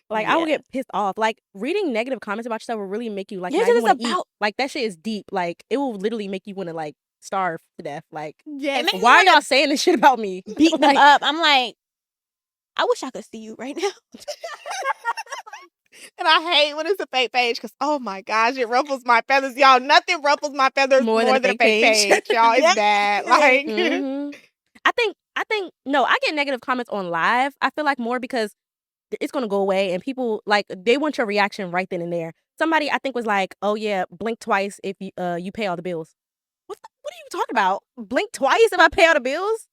Like, I will get pissed off. Like, reading negative comments about yourself will really make you, like, not even want to eat. Like, that shit is deep. Like, it will literally make you want to, like, starve to death. Like, why are y'all saying this shit about me? Beat them up. I'm like, I wish I could see you right now. And I hate when it's a fake page because, oh my gosh, it ruffles my feathers. Y'all, nothing ruffles my feathers more than a fake page. Y'all, it's bad. Like, I think, no, I get negative comments on live. I feel like more because it's going to go away and people, like, they want your reaction right then and there. Somebody, I think, was like, oh, yeah, blink twice if you pay all the bills. What are you talking about? Blink twice if I pay all the bills?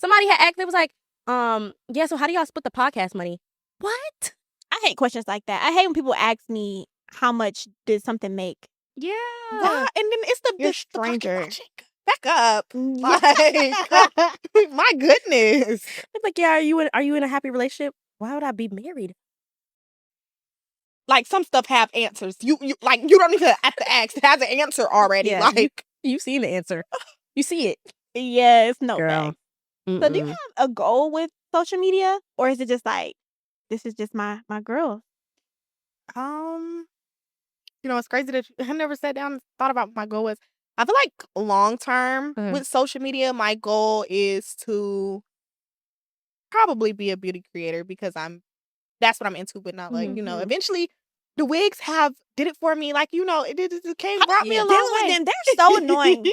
Somebody had asked, they was like, yeah, so how do y'all split the podcast money? What? I hate questions like that. I hate when people ask me how much did something make. Yeah. Why? And then it's the stranger. pocket logic. Back up. Like, my goodness. It's like, yeah, are you in a happy relationship? Why would I be married? Like, some stuff have answers. You don't even have to ask. It has an answer already. Yeah, like, you seen the answer. You see it. Yeah, it's no Girl. So do you have a goal with social media? Or is it just like, this is just my girl? It's crazy that I never sat down and thought about what my goal was. I feel like long term with social media, my goal is to probably be a beauty creator because that's what I'm into, but not like, eventually the wigs did it for me. Like, it brought me a long way. Them, they're so annoying.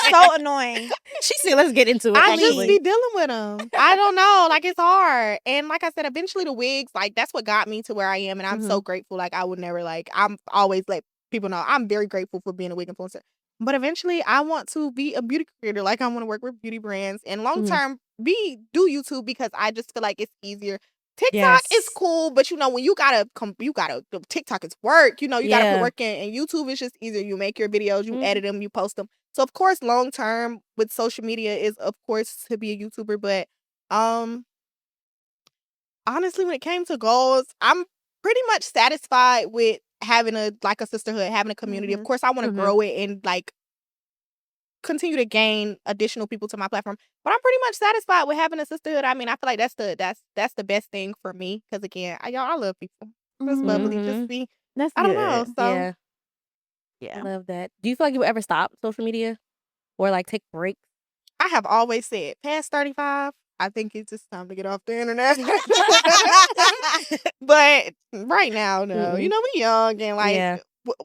So annoying. She said, let's get into it. I just be dealing with them. I don't know. Like, it's hard. And like I said, eventually the wigs, like, that's what got me to where I am. And I'm so grateful. Like, I would never, like, I'm always let people know I'm very grateful for being a wig influencer. But eventually I want to be a beauty creator. Like, I want to work with beauty brands. And long term, do YouTube because I just feel like it's easier. TikTok is cool, but when you gotta TikTok is work. You gotta put work in, and YouTube is just easier. You make your videos, you edit them, you post them. So of course, long term with social media is of course to be a YouTuber. But honestly, when it came to goals, I'm pretty much satisfied with having a sisterhood, having a community. Of course, I want to grow it and like continue to gain additional people to my platform, but I'm pretty much satisfied with having a sisterhood. I mean, I feel like that's the best thing for me because again, I love people. Just bubbly, just be. That's I don't know. So yeah, I love that. Do you feel like you would ever stop social media or like take breaks? I have always said, past 35, I think it's just time to get off the internet. But right now, no. We young and like.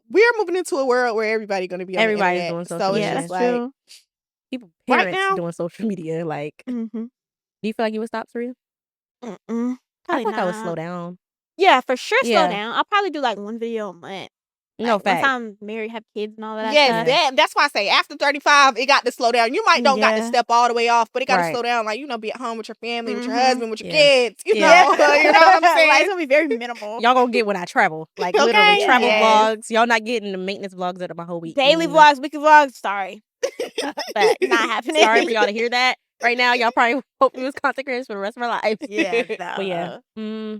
We're moving into a world where everybody's going to be on Everybody's the internet. doing social media. So it's just like people, parents doing social media. Like, do you feel like you would stop, Sarita? Probably I feel like not. I would slow down. Yeah, for sure slow down. I'll probably do like one video a month. No, fact. Once I'm married, have kids and all that stuff. That's why I say after 35, it got to slow down. You might don't got to step all the way off, but it got to slow down. Like, be at home with your family, with your husband, with your kids. You know what I'm saying? Like, it's going to be very minimal. Y'all gonna get when I travel. Like, literally travel vlogs. Y'all not getting the maintenance vlogs out of my whole week. Daily vlogs, weekly vlogs. Sorry. Not happening. Sorry for y'all to hear that. Right now, y'all probably hope we was content creators for the rest of our lives. Yeah. But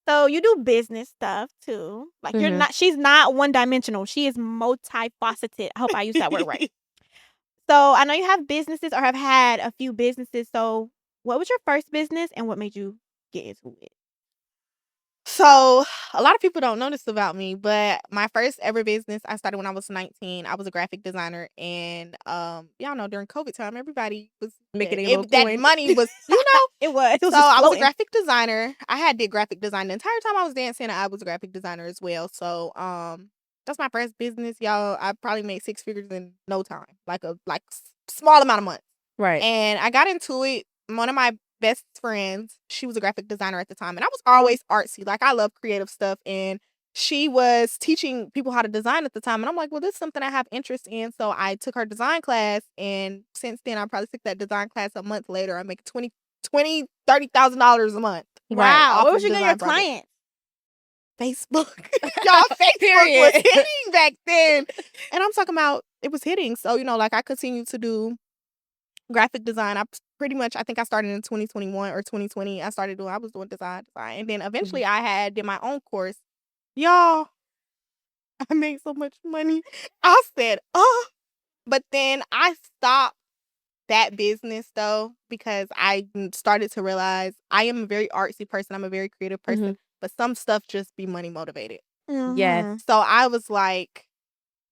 So you do business stuff too. Like she's not one dimensional. She is multifaceted. I hope I used that word right. So I know you have businesses or have had a few businesses. So what was your first business and what made you get into it? So a lot of people don't know this about me, but my first ever business I started when I was 19. I was a graphic designer, and y'all know during COVID time, everybody was making that money was it was. So I was a graphic designer. I did graphic design the entire time I was dancing. I was a graphic designer as well. So that's my first business, y'all. I probably made 6 figures in no time, like small amount of months. Right. And I got into it. One of my best friends, she was a graphic designer at the time, and I was always artsy. Like, I love creative stuff, and she was teaching people how to design at the time, and I'm like, well, this is something I have interest in. So I took her design class, and since then I probably took that design class a month later. I make $30,000 a month. Wow. Where was you getting your clients? Facebook. Y'all, Facebook was hitting back then, and I'm talking about it was hitting. So like, I continued to do graphic design. I think I started in 2021 or 2020. I was doing design, and then eventually I did my own course. Y'all, I made so much money. I said, but then I stopped that business though because I started to realize I am a very artsy person. I'm a very creative person, but some stuff just be money motivated. Yes. So I was like,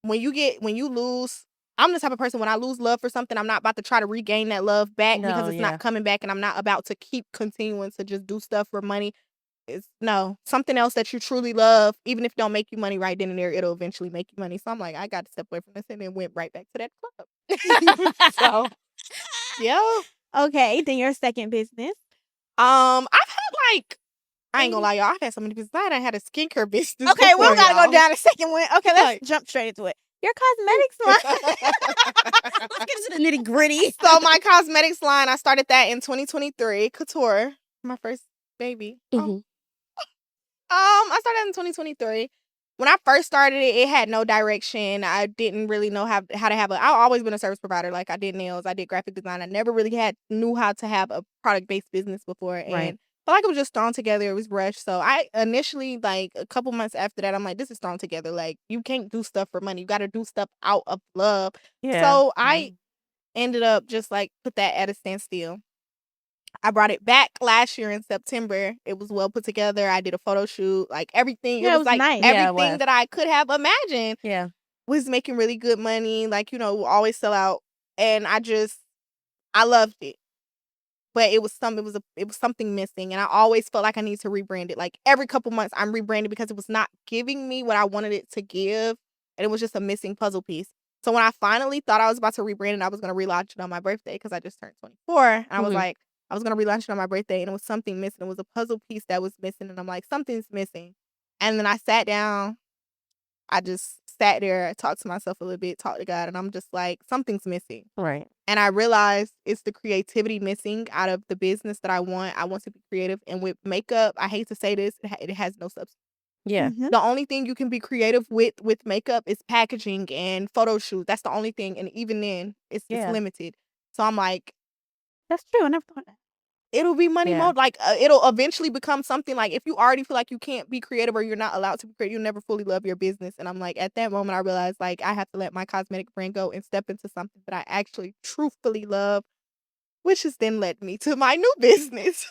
when you lose. I'm the type of person, when I lose love for something, I'm not about to try to regain that love back because it's not coming back, and I'm not about to keep continuing to just do stuff for money. no, something else that you truly love, even if it don't make you money right then and there, it'll eventually make you money. So I'm like, I got to step away from this, and then went right back to that club. So, yeah. Okay, then your second business. I've had like, I ain't gonna lie, y'all. I've had so many businesses. I had a skincare business. Okay, we before, gotta y'all. go down the second one. Okay, let's Like- jump straight into it. Your cosmetics line. Let's get into the nitty gritty. So my cosmetics line, I started that in 2023. Couture, my first baby. Mhm. I started in 2023. When I first started it, it had no direction. I didn't really know how to have I've always been a service provider. Like I did nails, I did graphic design. I never really knew how to have a product-based business before. And Right. I felt like it was just thrown together. It was rushed. So I initially, like a couple months after that, I'm like, this is thrown together. Like you can't do stuff for money. You got to do stuff out of love. Yeah. So I ended up just like put that at a standstill. I brought it back last year in September. It was well put together. I did a photo shoot, like everything. Yeah, it was like nice. Yeah, it everything was. that I could have imagined. Yeah. Was making really good money. Like, always sell out. And I loved it. But it was something missing. And I always felt like I needed to rebrand it. Like every couple months I'm rebranding because it was not giving me what I wanted it to give. And it was just a missing puzzle piece. So when I finally thought I was about to rebrand it, I was going to relaunch it on my birthday because I just turned 24. And I was like, I was going to relaunch it on my birthday, and it was something missing. It was a puzzle piece that was missing. And I'm like, something's missing. And then I sat down. I just sat there, talked to myself a little bit, talked to God, and I'm just like, something's missing. Right. And I realized it's the creativity missing out of the business that I want. I want to be creative. And with makeup, I hate to say this, it has no substance. Yeah. Mhm. The only thing you can be creative with makeup is packaging and photo shoots. That's the only thing. And even then, it's limited. So I'm like, That's true. I never thought of that. it'll be money Yeah. mode. Like it'll eventually become something like if you already feel like you can't be creative or you're not allowed to be creative, you'll never fully love your business. And I'm like, at that moment, I realized like I have to let my cosmetic brand go and step into something that I actually truthfully love, which has then led me to my new business.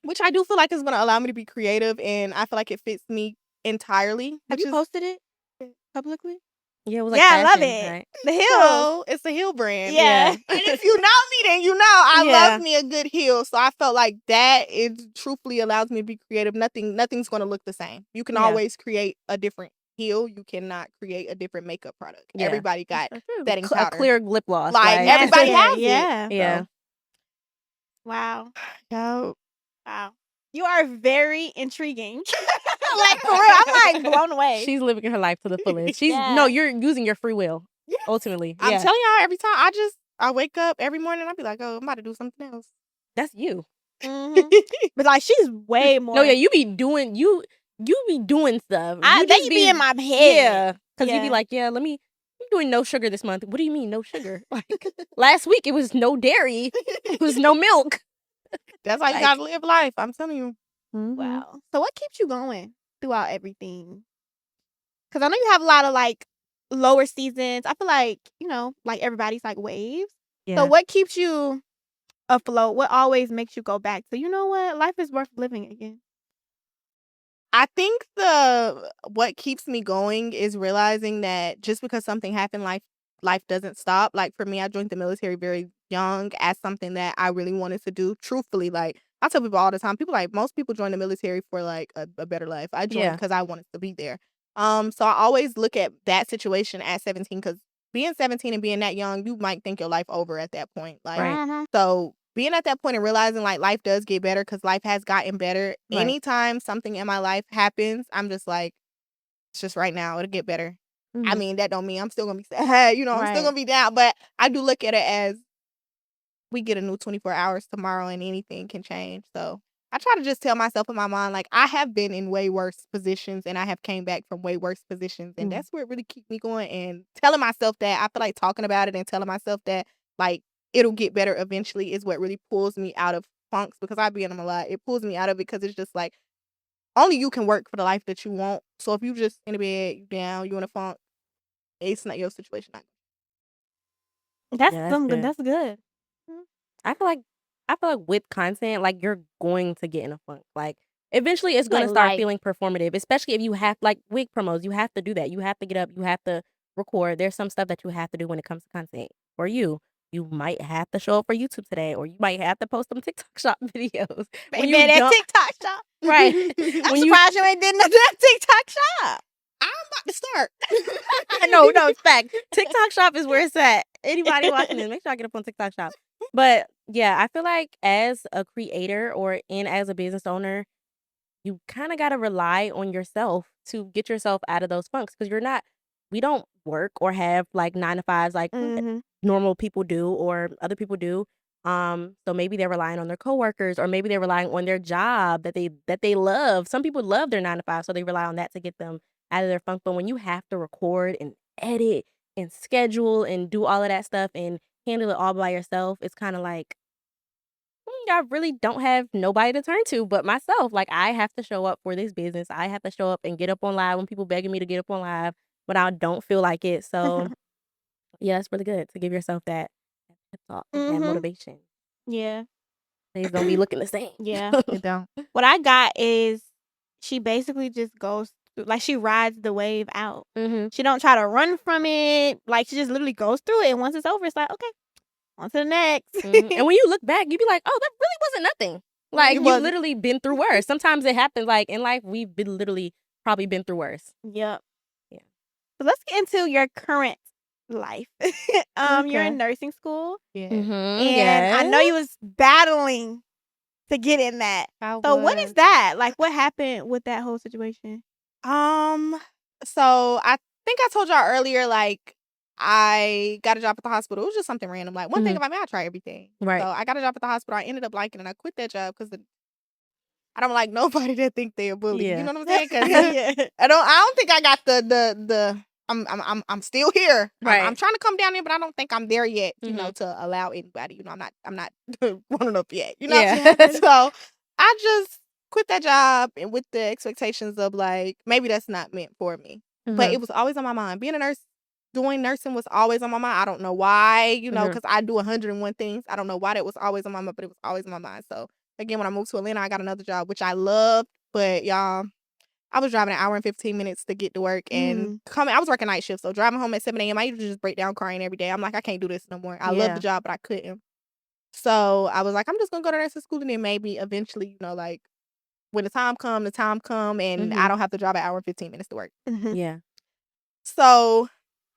Which I do feel like is going to allow me to be creative, and I feel like it fits me entirely. Have you posted it publicly? Yeah, it was like Yeah, I love fashion, it. right? The heels. So it's a heel brand. Yeah. And if you know me, then you know I Yeah. love me a good heel. So I felt like that it truthfully allows me to be creative. Nothing's going to look the same. You can Yeah. always create a different heel. You cannot create a different makeup product. Yeah. Everybody got That's true. setting A powder. clear lip gloss. Like, Like, everybody Yeah, has it. yeah. yeah. So, Wow. yo, Wow. You are very intriguing. Like, for real, I'm like blown away. She's living her life to the fullest. Yeah. No, you're using your free will. Yes. Ultimately. I'm Yeah. telling y'all, every time I wake up every morning, I'll be like, oh, I'm about to do something else. That's you. Mhm. But like, she's way more. No, yeah, you be doing stuff. You They just be in my head. Yeah. Because you Yeah. be like, yeah, I'm doing no sugar this month. What do you mean no sugar? Like last week it was no dairy. It was no milk. That's how you Like- gotta live life. I'm telling you. Wow. So what keeps you going throughout everything? Because I know you have a lot of like lower seasons. I feel like, like everybody's like waves. Yeah. So what keeps you afloat? What always makes you go back to, you know what? Life is worth living again. I think what keeps me going is realizing that just because something happened, life doesn't stop. Like for me, I joined the military very young as something that I really wanted to do. Truthfully, like I tell people all the time, most people join the military for like a better life. I joined Yeah. because I wanted to be there. So I always look at that situation at 17 because being 17 and being that young, you might think your life over at that point. Like Right. so being at that point and realizing like life does get better because life has gotten better. Right. Anytime something in my life happens, I'm just like, it's just right now. It'll get better. I Mhm. mean, that don't mean I'm still gonna be sad. I'm Right. still gonna be down. But I do look at it as we get a new 24 hours tomorrow and anything can change. So I try to just tell myself in my mind, like I have been in way worse positions and I have came back from way worse positions. And Mhm. that's where it really keeps me going. And telling myself that, I feel like talking about it and telling myself that like it'll get better eventually is what really pulls me out of funks because I be in them a lot. It pulls me out of it because it's just like only you can work for the life that you want. So if you just in a bed, you down, you in a funk, it's not your situation. That's Yeah, that's some good. good. That's good. I feel like with content, like you're going to get in a funk. Like eventually it's It's gonna like start life. feeling performative, especially if you have like wig promos, you have to do that. You have to get up, you have to record. There's some stuff that you have to do when it comes to content for you. you might have to show up for YouTube today, or you might have to post some TikTok shop videos. Baby, that TikTok shop. Right. I'm surprised you ain't did nothing that TikTok shop. I'm about to start. No, it's fact. TikTok shop is where it's at. Anybody watching this, make sure I get up on TikTok shop. But yeah, I feel like as a creator as a business owner, you kind of got to rely on yourself to get yourself out of those funks, because we don't work or have like 9 to 5s like normal people do or other people do. So maybe they're relying on their coworkers, or maybe they're relying on their job that they love. Some people love their 9 to 5, so they rely on that to get them out of their funk. But when you have to record and edit and schedule and do all of that stuff and handle it all by yourself, it's kind of like, I really don't have nobody to turn to but myself. Like, I have to show up for this business. I have to show up and get up on live when people begging me to get up on live, but I don't feel like it. So yeah, it's really good to give yourself that pep talk, that motivation. Yeah. Things don't be looking the same. Yeah. You don't. What I got is she basically just goes through, like, she rides the wave out. She don't try to run from it. Like, she just literally goes through it, and once it's over, it's like, okay, on to the next. And when you look back, you be like, oh, that really wasn't nothing. Like, you've literally been through worse. Sometimes it happens, like, in life, we've literally probably been through worse. Yep. Yeah. So let's get into your current life. You're in nursing school. Yeah. And I know you was battling to get in that. So what is that? Like, what happened with that whole situation? So I think I told y'all earlier, like, I got a job at the hospital. It was just something random. Like, one thing about me, I try everything. Right. So I got a job at the hospital. I ended up liking it. I quit that job because I don't like nobody that think they're a bully. Yeah. You know what I'm saying? 'Cause I don't think I got the I'm still here. Right. I'm trying to come down there, but I don't think I'm there yet, you know, to allow anybody. You know, I'm not grown up yet. You know? Yeah. So I just quit that job, and with the expectations of, like, maybe that's not meant for me. But it was always on my mind. Being a nurse, doing nursing was always on my mind. I don't know why, you know, because I do 101 things. I don't know why that was always on my mind, but it was always on my mind. So again, when I moved to Atlanta, I got another job, which I loved. But y'all, I was driving an hour and 15 minutes to get to work, and I was working night shift. So driving home at 7 a.m., I used to just break down crying every day. I'm like, I can't do this no more. I love the job, but I couldn't. So I was like, I'm just going to go to nursing school, and then maybe eventually, you know, like, when the time come, and I don't have to drive an hour and 15 minutes to work. Yeah. So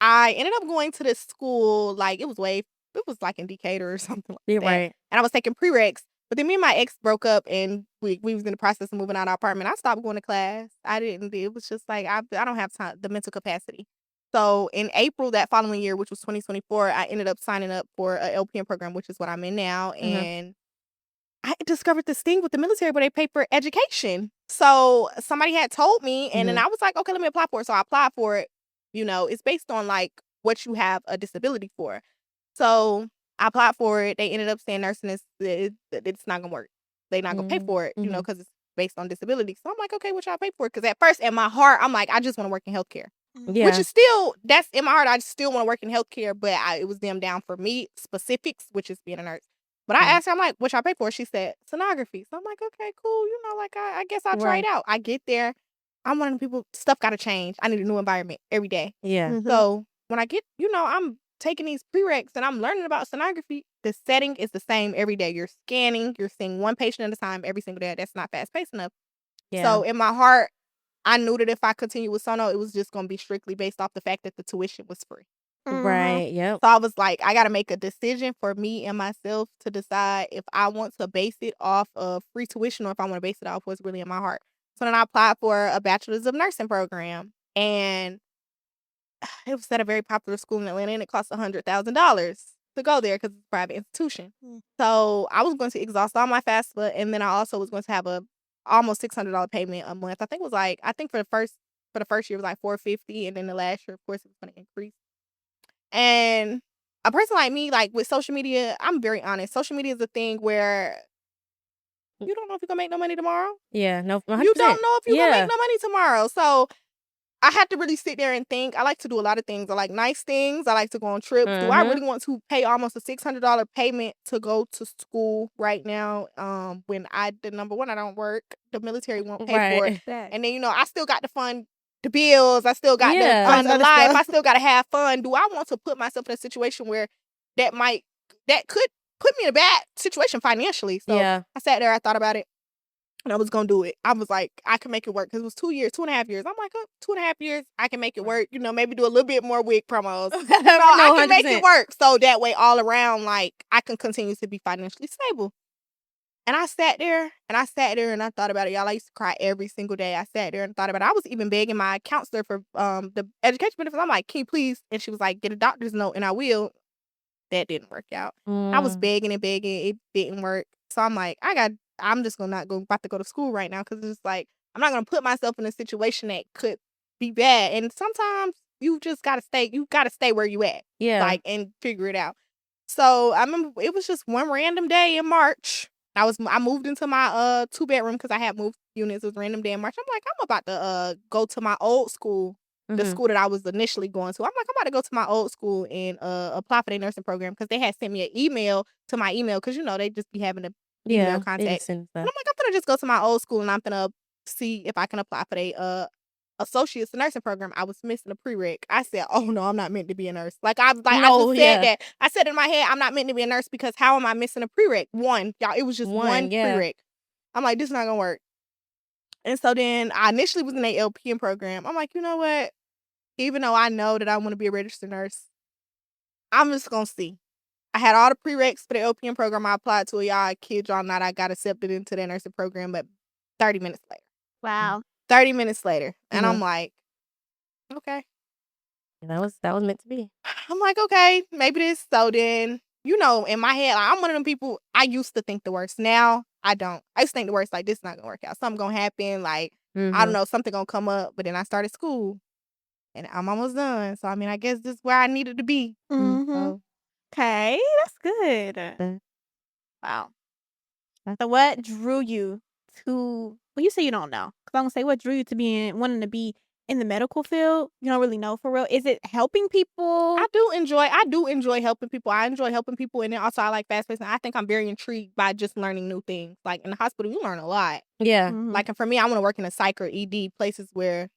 I ended up going to this school, like, it was like in Decatur or something like that. Right. And I was taking prereqs. But then me and my ex broke up, and we was in the process of moving out of our apartment. I stopped going to class. It was just like, I don't have time, the mental capacity. So in April that following year, which was 2024, I ended up signing up for a LPN program, which is what I'm in now. And I discovered this thing with the military where they pay for education. So somebody had told me, and then I was like, okay, let me apply for it. So I applied for it. You know, it's based on, like, what you have a disability for. So I applied for it. They ended up saying nursing it's not gonna work. They're not gonna pay for it, you know, because it's based on disability. So I'm like, okay, what y'all pay for it? Because at first, in my heart, I'm like, I just want to work in healthcare. Yeah. Which is still, that's in my heart. I still want to work in healthcare, but it was them down for me specifics, which is being a nurse. But I asked her, I'm like, what y'all pay for? She said sonography. So I'm like, okay, cool. You know, like, I guess I'll try it out. I get there. I'm one of the people, stuff got to change. I need a new environment every day. Yeah. So when I get, you know, I'm taking these prereqs and I'm learning about sonography, the setting is the same every day. You're scanning, you're seeing one patient at a time every single day. That's not fast paced enough. Yeah. So in my heart, I knew that if I continued with Sono, it was just going to be strictly based off the fact that the tuition was free. Right. Yep. So I was like, I got to make a decision for me and myself to decide if I want to base it off of free tuition or if I want to base it off what's really in my heart. So then I applied for a bachelor's of nursing program, and it was at a very popular school in Atlanta, and it cost $100,000 to go there because it's a private institution. So I was going to exhaust all my FAFSA, and then I also was going to have a almost $600 payment a month. I think for the first year it was like $450, and then the last year, of course, it was going to increase. And a person like me, like, with social media, I'm very honest. Social media is a thing where you don't know if you're going to make no money tomorrow. Yeah. No. 100%. You don't know if you're going to make no money tomorrow. So I had to really sit there and think. I like to do a lot of things. I like nice things. I like to go on trips. Do I really want to pay almost a $600 payment to go to school right now? When number one, I don't work. The military won't pay for it. And then, you know, I still got to fund the bills. I still got to fund the life. I still got to have fun. Do I want to put myself in a situation where that might that could put me in a bad situation financially. So Yeah. I sat there, I thought about it, and I was gonna do it. I was like, I can make it work because it was 2 years, 2.5 years. I'm like, 2.5 years, I can make it work. You know, maybe do a little bit more wig promos. No, I can make it work. So that way, all around, like, I can continue to be financially stable. And I sat there and I thought about it, y'all. I used to cry every single day. I sat there and thought about it. I was even begging my counselor for the education benefits. I'm like, can you please? And she was like, get a doctor's note and I will. That didn't work out. I was begging and begging. It didn't work. So I'm like, I'm just about to go to school right now because it's like, I'm not going to put myself in a situation that could be bad. And sometimes you just got to stay where you at. Yeah. Like, and figure it out. So I remember it was just one random day in March. I moved into my 2-bedroom because I had moved units. It was a random day in March. I'm like, I'm about to go to my old school, the school that I was initially going to. I'm like, I'm about to go to my old school and apply for their nursing program because they had sent me an email to my email because, you know, they just be having a email contact. And I'm like, I'm going to just go to my old school and I'm going to see if I can apply for their associate's nursing program. I was missing a prereq. I said, oh no, I'm not meant to be a nurse. Like I just said that. I said in my head, I'm not meant to be a nurse because how am I missing a prereq? One, y'all, it was just one prereq. I'm like, this is not gonna work. And so then I initially was in a LPN program. I'm like, you know what? Even though I know that I want to be a registered nurse, I'm just gonna see. I had all the prereqs for the LPN program. I applied to it. Y'all, I kid y'all not, I got accepted into that nursing program, but 30 minutes later. Wow. 30 minutes later. And I'm like, okay. That was meant to be. I'm like, okay, maybe this. So then, you know, in my head, like, I'm one of them people, I used to think the worst. Now, I don't. I used to think the worst, like, this is not going to work out. Something going to happen. Like, I don't know, something going to come up. But then I started school. And I'm almost done. So, I mean, I guess this is where I needed to be. So. Okay, that's good. Wow. So what drew you to, well, you say you don't know. Because I'm going to say, what drew you to wanting to be in the medical field? You don't really know for real. Is it helping people? I do enjoy helping people. I enjoy helping people. And then also I like fast paced. And I think I'm very intrigued by just learning new things. Like in the hospital, you learn a lot. Yeah. Like, and for me, I want to work in a psych or ED, places where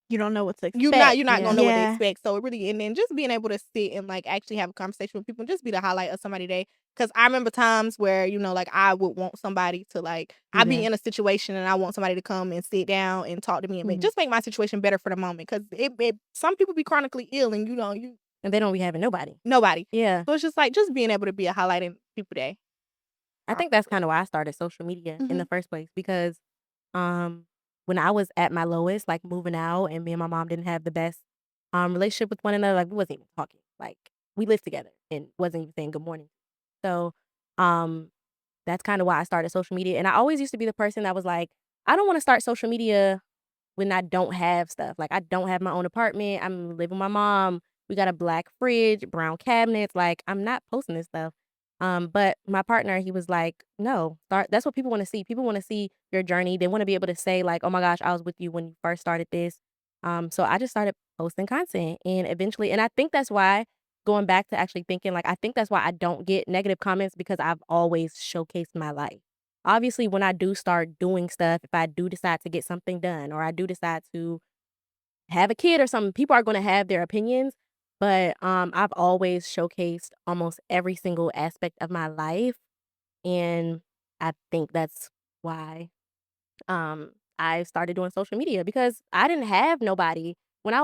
you don't know what to expect. You're not gonna know what to expect. So it really, and then just being able to sit and like actually have a conversation with people and just be the highlight of somebody's day. Because I remember times where, you know, like I would want somebody to like, I'd be in a situation and I want somebody to come and sit down and talk to me and just make my situation better for the moment. Because some people be chronically ill and and they don't be having nobody. Yeah. So it's just like just being able to be a highlight in people's day. I think that's kind of why I started social media in the first place because when I was at my lowest, like moving out and me and my mom didn't have the best relationship with one another, like we wasn't even talking. Like we lived together and wasn't even saying good morning. So that's kind of why I started social media. And I always used to be the person that was like, I don't want to start social media when I don't have stuff. Like I don't have my own apartment. I'm living with my mom. We got a black fridge, brown cabinets. Like I'm not posting this stuff. But my partner, he was like, no, that's what people want to see. People want to see your journey. They want to be able to say like, oh my gosh, I was with you when you first started this. So I just started posting content and eventually, and I think that's why, going back to actually thinking, like, I think that's why I don't get negative comments because I've always showcased my life. Obviously, when I do start doing stuff, if I do decide to get something done or I do decide to have a kid or something, people are going to have their opinions. But I've always showcased almost every single aspect of my life. And I think that's why I started doing social media because I didn't have nobody. When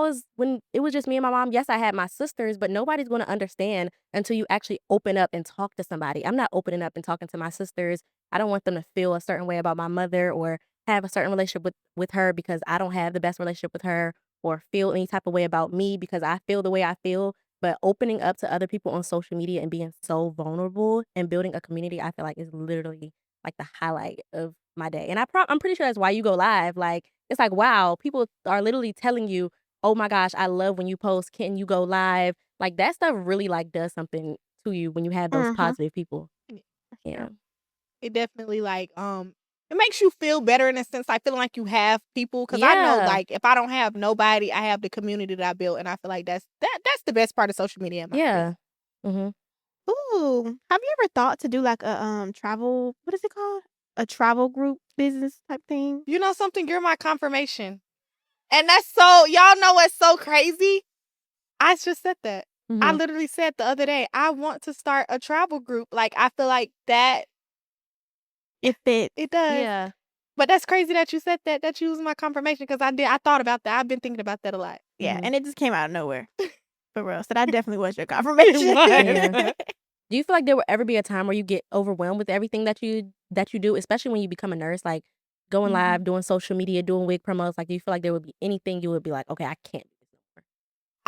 it was just me and my mom, yes, I had my sisters, but nobody's going to understand until you actually open up and talk to somebody. I'm not opening up and talking to my sisters. I don't want them to feel a certain way about my mother or have a certain relationship with her because I don't have the best relationship with her or feel any type of way about me because I feel the way I feel. But opening up to other people on social media and being so vulnerable and building a community, I feel like is literally like the highlight of my day. And I'm pretty sure that's why you go live. Like, it's like, wow, people are literally telling you, oh my gosh, I love when you post. Can you go live? Like that stuff really like does something to you when you have those positive people. Yeah. It definitely like, it makes you feel better in a sense, like feeling like you have people. Cause I know like if I don't have nobody, I have the community that I built. And I feel like that's the best part of social media. In my opinion. Ooh, have you ever thought to do like a travel, what is it called? A travel group business type thing? You know something? You're my confirmation. And that's so, y'all know what's so crazy? I just said that. I literally said the other day, I want to start a travel group. Like, I feel like that. It fits. It does. Yeah. But that's crazy that you said that. That you was my confirmation because I thought about that. I've been thinking about that a lot. Yeah, and it just came out of nowhere. For real. So that definitely was your confirmation. Yeah. Do you feel like there will ever be a time where you get overwhelmed with everything that you do, especially when you become a nurse, like going live, doing social media, doing wig promos? Like, do you feel like there would be anything you would be like, okay, I can't do this anymore?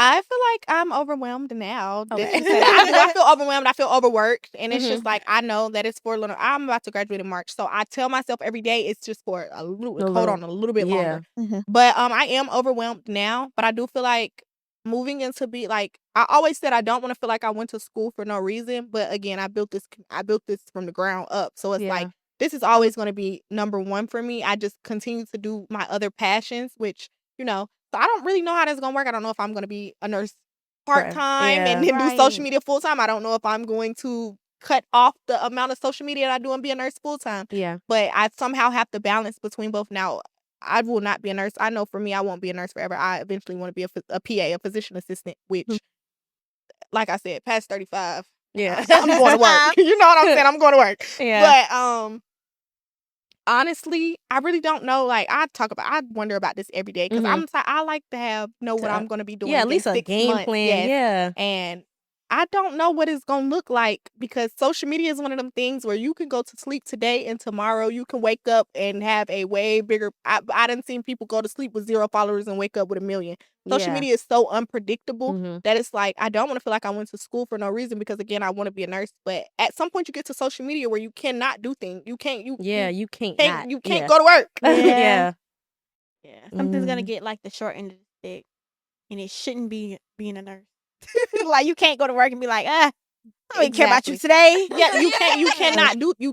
I feel like I'm overwhelmed now. Okay. I feel overwhelmed. I feel overworked. And it's just like, I know that it's for a little, I'm about to graduate in March. So I tell myself every day it's just for a little bit longer. But I am overwhelmed now. But I do feel like moving into I always said I don't want to feel like I went to school for no reason. But again, I built this from the ground up. So it's like, this is always going to be number one for me. I just continue to do my other passions, which, so I don't really know how that's going to work. I don't know if I'm going to be a nurse part-time and then do social media full-time. I don't know if I'm going to cut off the amount of social media that I do and be a nurse full-time. Yeah. But I somehow have to balance between both. Now, I will not be a nurse. I know for me, I won't be a nurse forever. I eventually want to be a PA, a physician assistant, which, like I said, past 35. Yeah. I'm going to work. You know what I'm saying? I'm going to work. Yeah. But honestly, I really don't know. Like, I wonder about this every day because I like to know what I'm going to be doing. Yeah, at least a game plan. Yeah. And I don't know what it's going to look like because social media is one of them things where you can go to sleep today and tomorrow you can wake up and have a way bigger. I done seen people go to sleep with 0 followers and wake up with 1 million. Social media is so unpredictable that it's like, I don't want to feel like I went to school for no reason because, again, I want to be a nurse. But at some point you get to social media where you cannot do things. You can't go to work. Yeah. Something's going to get like the short end of the stick. And it shouldn't be being a nurse. Like, you can't go to work and be like, I don't care about you today. Yeah, you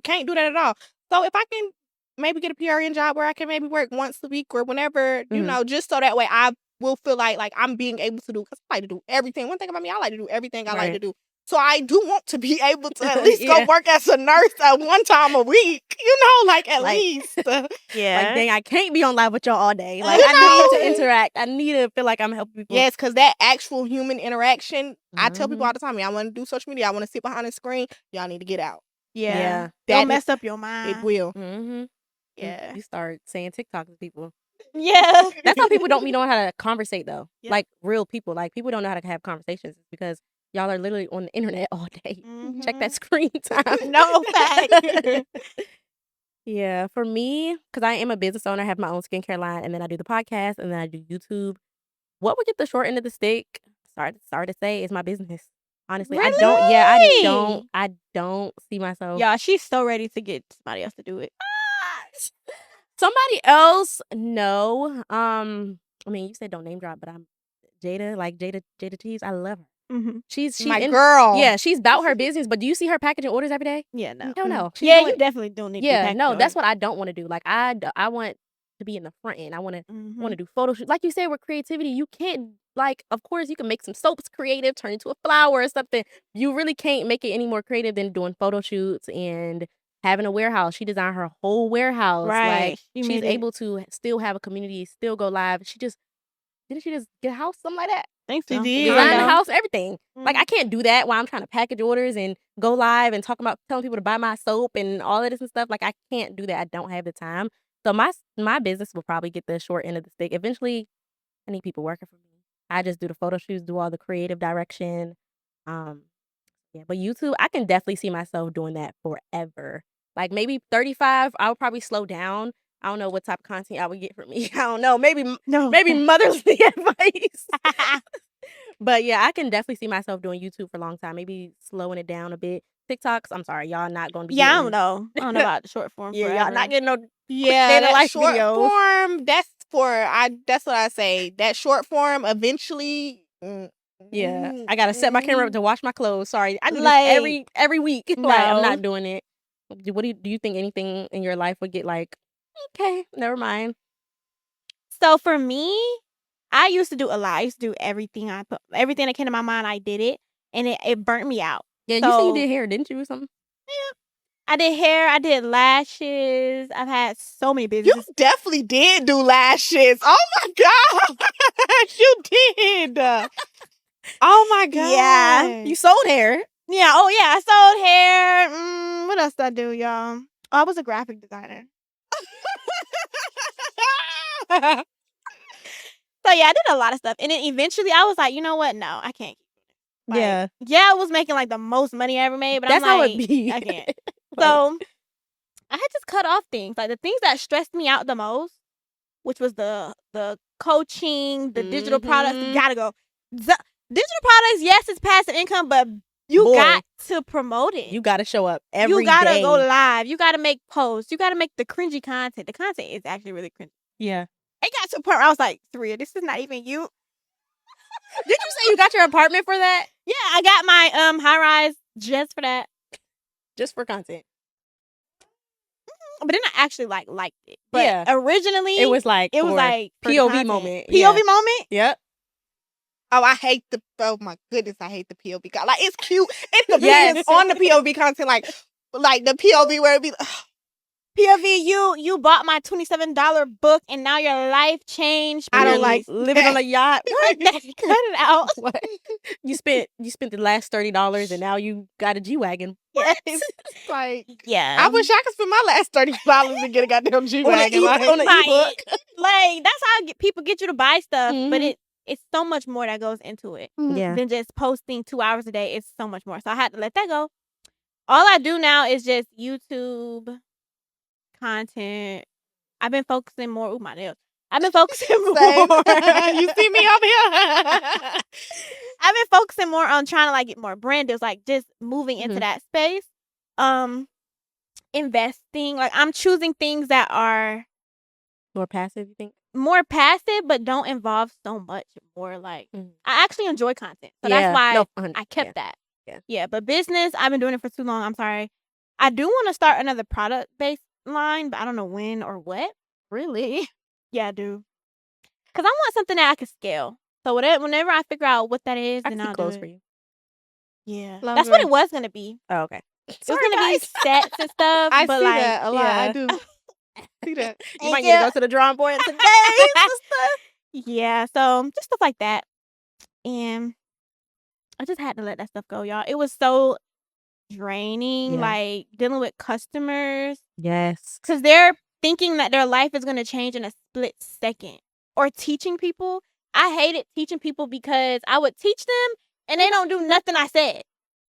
can't do that at all. So if I can maybe get a PRN job where I can maybe work once a week or whenever, just so that way I will feel like I'm being able to do, because I like to do everything. One thing about me, I like to do everything I like to do. So I do want to be able to at least go work as a nurse at one time a week, at least. Yeah. Like, dang, I can't be on live with y'all all day. Like, I need to interact. I need to feel like I'm helping people. Yes, because that actual human interaction, I tell people all the time, I want to do social media. I want to sit behind a screen. Y'all need to get out. Yeah. Don't mess up your mind. It will. Yeah. You start saying TikTok to people. Yeah. That's how people don't be knowing how to conversate, though. Yeah. Like, real people. Like, people don't know how to have conversations because y'all are literally on the internet all day. Check that screen time. No fact. Yeah, for me, because I am a business owner, I have my own skincare line, and then I do the podcast, and then I do YouTube. What would get the short end of the stick? Sorry to say, is my business. Honestly, really? I don't see myself. Yeah, she's so ready to get somebody else to do it. Somebody else? No. I mean, you said don't name drop, but I'm Jada Tees. I love her. She's my girl. Yeah, she's about her business. But do you see her packaging orders every day? Yeah, no. Hell no. You definitely don't need. Yeah, no. That's what I don't want to do. Like, I want to be in the front end. I want to do photo shoots. Like you said, with creativity, you can't. Like, of course, you can make some soaps creative, turn into a flower or something. You really can't make it any more creative than doing photo shoots and having a warehouse. She designed her whole warehouse. Right. Like, she's able to still have a community, still go live. Didn't she just get a house, something like that? I think so. She did. Design the house, everything. Like, I can't do that while I'm trying to package orders and go live and talking about telling people to buy my soap and all of this and stuff. Like, I can't do that. I don't have the time. So my business will probably get the short end of the stick. Eventually, I need people working for me. I just do the photo shoots, do all the creative direction. Yeah, but YouTube, I can definitely see myself doing that forever. Like, maybe 35, I would probably slow down. I don't know what type of content I would get from me. I don't know. Maybe motherly advice. But yeah, I can definitely see myself doing YouTube for a long time. Maybe slowing it down a bit. TikToks, I'm sorry, y'all not going to be. Yeah, I don't know. I don't know about the short form. Yeah, y'all not getting no. Yeah, that short videos. Form. That's what I say. That short form eventually. Yeah, I gotta set my camera up to wash my clothes. Sorry, I do this every week. No. Like, I'm not doing it. What do you think anything in your life would get like? Okay, never mind. So for me, I used to do a lot. I used to do everything. Everything that came to my mind, I did it, and it burnt me out. Yeah, you said you did hair, didn't you, or something? Yeah. I did hair. I did lashes. I've had so many businesses. You definitely did do lashes. Oh my god, you did. Oh my god. Yeah. You sold hair. Yeah. Oh yeah. I sold hair. What else did I do, y'all? Oh, I was a graphic designer. So yeah, I did a lot of stuff, and then eventually I was like, you know what? No, I can't. Like, Yeah. Yeah, I was making like the most money I ever made, but That's I'm how like, it be. I can't. Like, So I had just cut off things, like the things that stressed me out the most, which was the coaching, the digital products. Gotta go. Digital products, yes, it's passive income, but you got to promote it. you gotta show up every day. You gotta go live. You gotta make posts. You gotta make the cringy content. The content is actually really cringy. Yeah. It got to a point where I was like, Saria, this is not even you. Did you say you got your apartment for that? Yeah, I got my high rise just for that. Just for content. But then I actually liked it. But Yeah. originally It was like for POV the moment. POV moment? Yep. Oh, I hate oh my goodness, I hate the POV content. Like, it's cute. It's the Yes. videos on the POV content, like the POV where it be POV, you bought my $27 book and now your life changed. I don't like living on a yacht. What? Cut it out. What? You spent the last $30 and now you got a G-Wagon. Yes. like, Yeah. I wish I could spend my last $30 and get a goddamn G-Wagon. on an ebook. Like, that's how people get you to buy stuff, but Mhm. it's so much more that goes into it Yeah. than just posting 2 hours a day. It's so much more. So I had to let that go. All I do now is just YouTube content. I've been focusing more. Ooh, my nails. I've been focusing more. You see me up here? I've been focusing more on trying to like get more brand deals, like just moving into that space. Investing. Like I'm choosing things that are More passive, you think? more passive, but don't involve so much more. Like I actually enjoy content, so Yeah. that's why No, I kept that. Yeah. But business, I've been doing it for too long. I'm sorry. I do want to start another product based line, but I don't know when or what. Really? Yeah, I do. Cause I want something that I can scale. So whenever I figure out what that is, I then can see I'll do clothes it. for you. Yeah, Lingerie. that's what it was gonna be. Oh, okay. It was gonna be sets and stuff. I but see like, that a lot. yeah. I do see that. You might need to go to the drawing board today, sister. Yeah, so just stuff like that. And I just had to let that stuff go, y'all. It was so draining, Yeah. like dealing with customers. Yes. Because they're thinking that their life is going to change in a split second. Or teaching people. I hated teaching people because I would teach them and they don't do nothing I said.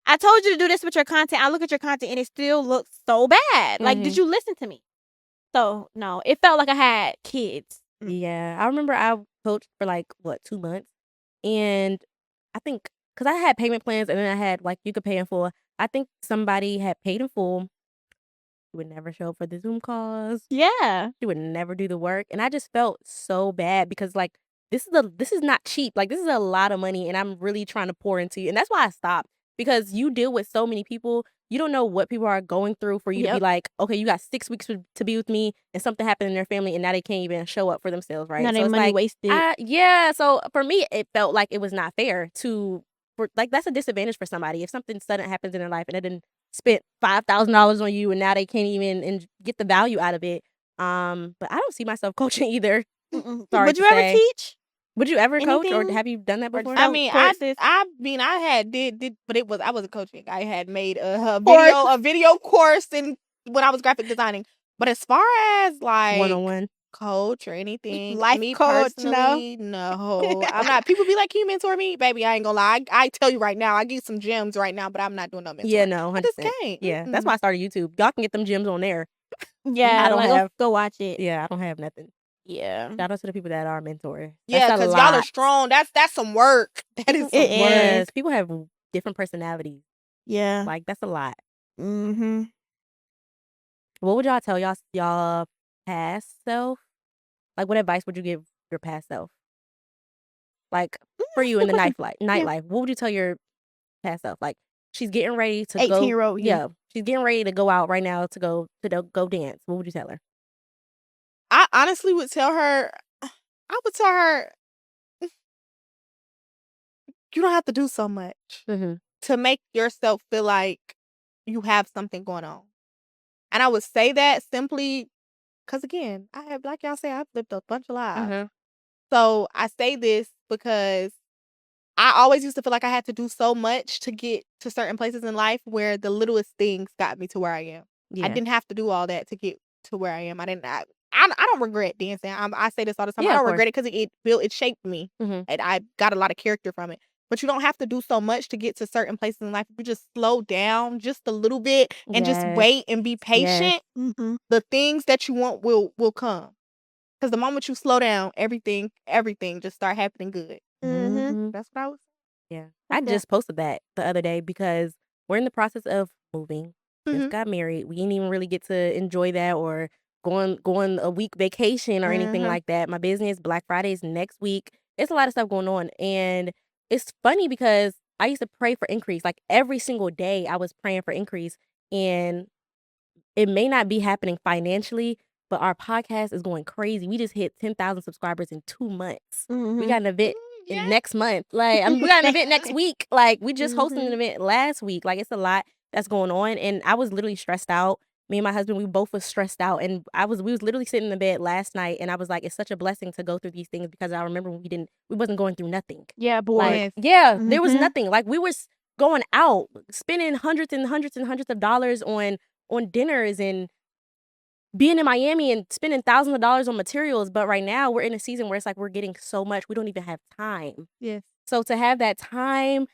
I told you to do this with your content. I look at your content and it still looks so bad. Like, did you listen to me? So, no. It felt like I had kids. Yeah. I remember I coached for like, 2 months? And I think, because I had payment plans and then I had like, you could pay in full. I think somebody had paid in full. She would never show up for the Zoom calls. Yeah. She would never do the work. And I just felt so bad because like this is not cheap. Like this is a lot of money and I'm really trying to pour into you. And that's why I stopped. Because you deal with so many people. You don't know what people are going through for you to be like, okay, you got 6 weeks to be with me and something happened in their family and now they can't even show up for themselves, right? Now So their it's money like, wasted. yeah. So for me, it felt like it was not fair like that's a disadvantage for somebody. If something sudden happens in their life and they didn't spent $5,000 on you and now they can't even get the value out of it. But I don't see myself coaching either. Sorry Would you to ever say. teach? Would you ever coach or Anything? have you done that before? I mean, courses? I had did, but I wasn't coaching. I had made a video course when I was graphic designing. But as far as like one-on-one coach or anything, Life me coach, personally, no. I'm not. People be like, "Can you mentor me, baby?" I ain't gonna lie. I tell you right now, I give you some gems right now, but I'm not doing no mentoring. Yeah, no, 100%. I just can't. Yeah, that's why I started YouTube. Y'all can get them gyms on there. Yeah, I don't have. go watch it. Yeah, I don't have nothing. Yeah. Shout out to the people that are mentors. Yeah, because y'all are strong. That's some work. That is some It work. is. People have different personalities. Yeah. Like that's a lot. Mm-hmm. What would y'all tell y'all past self? Like, what advice would you give your past self? Like for you in the nightlife, what would you tell your past self? Like she's getting ready to 18-year-old. Yeah, she's getting ready to go out right now to go dance. What would you tell her? I honestly would tell her, you don't have to do so much to make yourself feel like you have something going on. And I would say that simply because, again, I have, like y'all say, I've lived a bunch of lives. So I say this because I always used to feel like I had to do so much to get to certain places in life where the littlest things got me to where I am. Yeah. I didn't have to do all that to get to where I am. I don't regret dancing. I say this all the time. Yeah, I of don't course. regret it because it shaped me, Mhm. and I got a lot of character from it. But you don't have to do so much to get to certain places in life. If you just slow down just a little bit and just Yes. wait and be patient, Mhm. the things that you want will come. Because the moment you slow down, everything just start happening good. Mhm. That's what I was. Yeah. I That's it. just posted that the other day because we're in the process of moving. Just Mhm. got married. We didn't even really get to enjoy that or going a week vacation or anything Mhm. like that. My business, Black Friday is next week. It's a lot of stuff going on. And it's funny because I used to pray for increase. Like every single day I was praying for increase. And it may not be happening financially, but our podcast is going crazy. We just hit 10,000 subscribers in 2 months. We got an event Yeah. next month. Like, we got an event next week. Like, we just hosted an Mhm. event last week. Like, it's a lot that's going on. And I was literally stressed out. Me and my husband, we both was stressed out. And we was literally sitting in the bed last night and I was like, it's such a blessing to go through these things because I remember we wasn't going through nothing. Yeah, boy. Like, yeah, there was Mhm. nothing. Like, we were going out, spending hundreds and hundreds and hundreds of dollars on dinners and being in Miami and spending thousands of dollars on materials. But right now we're in a season where it's like we're getting so much, we don't even have time. Yes. So to have that time,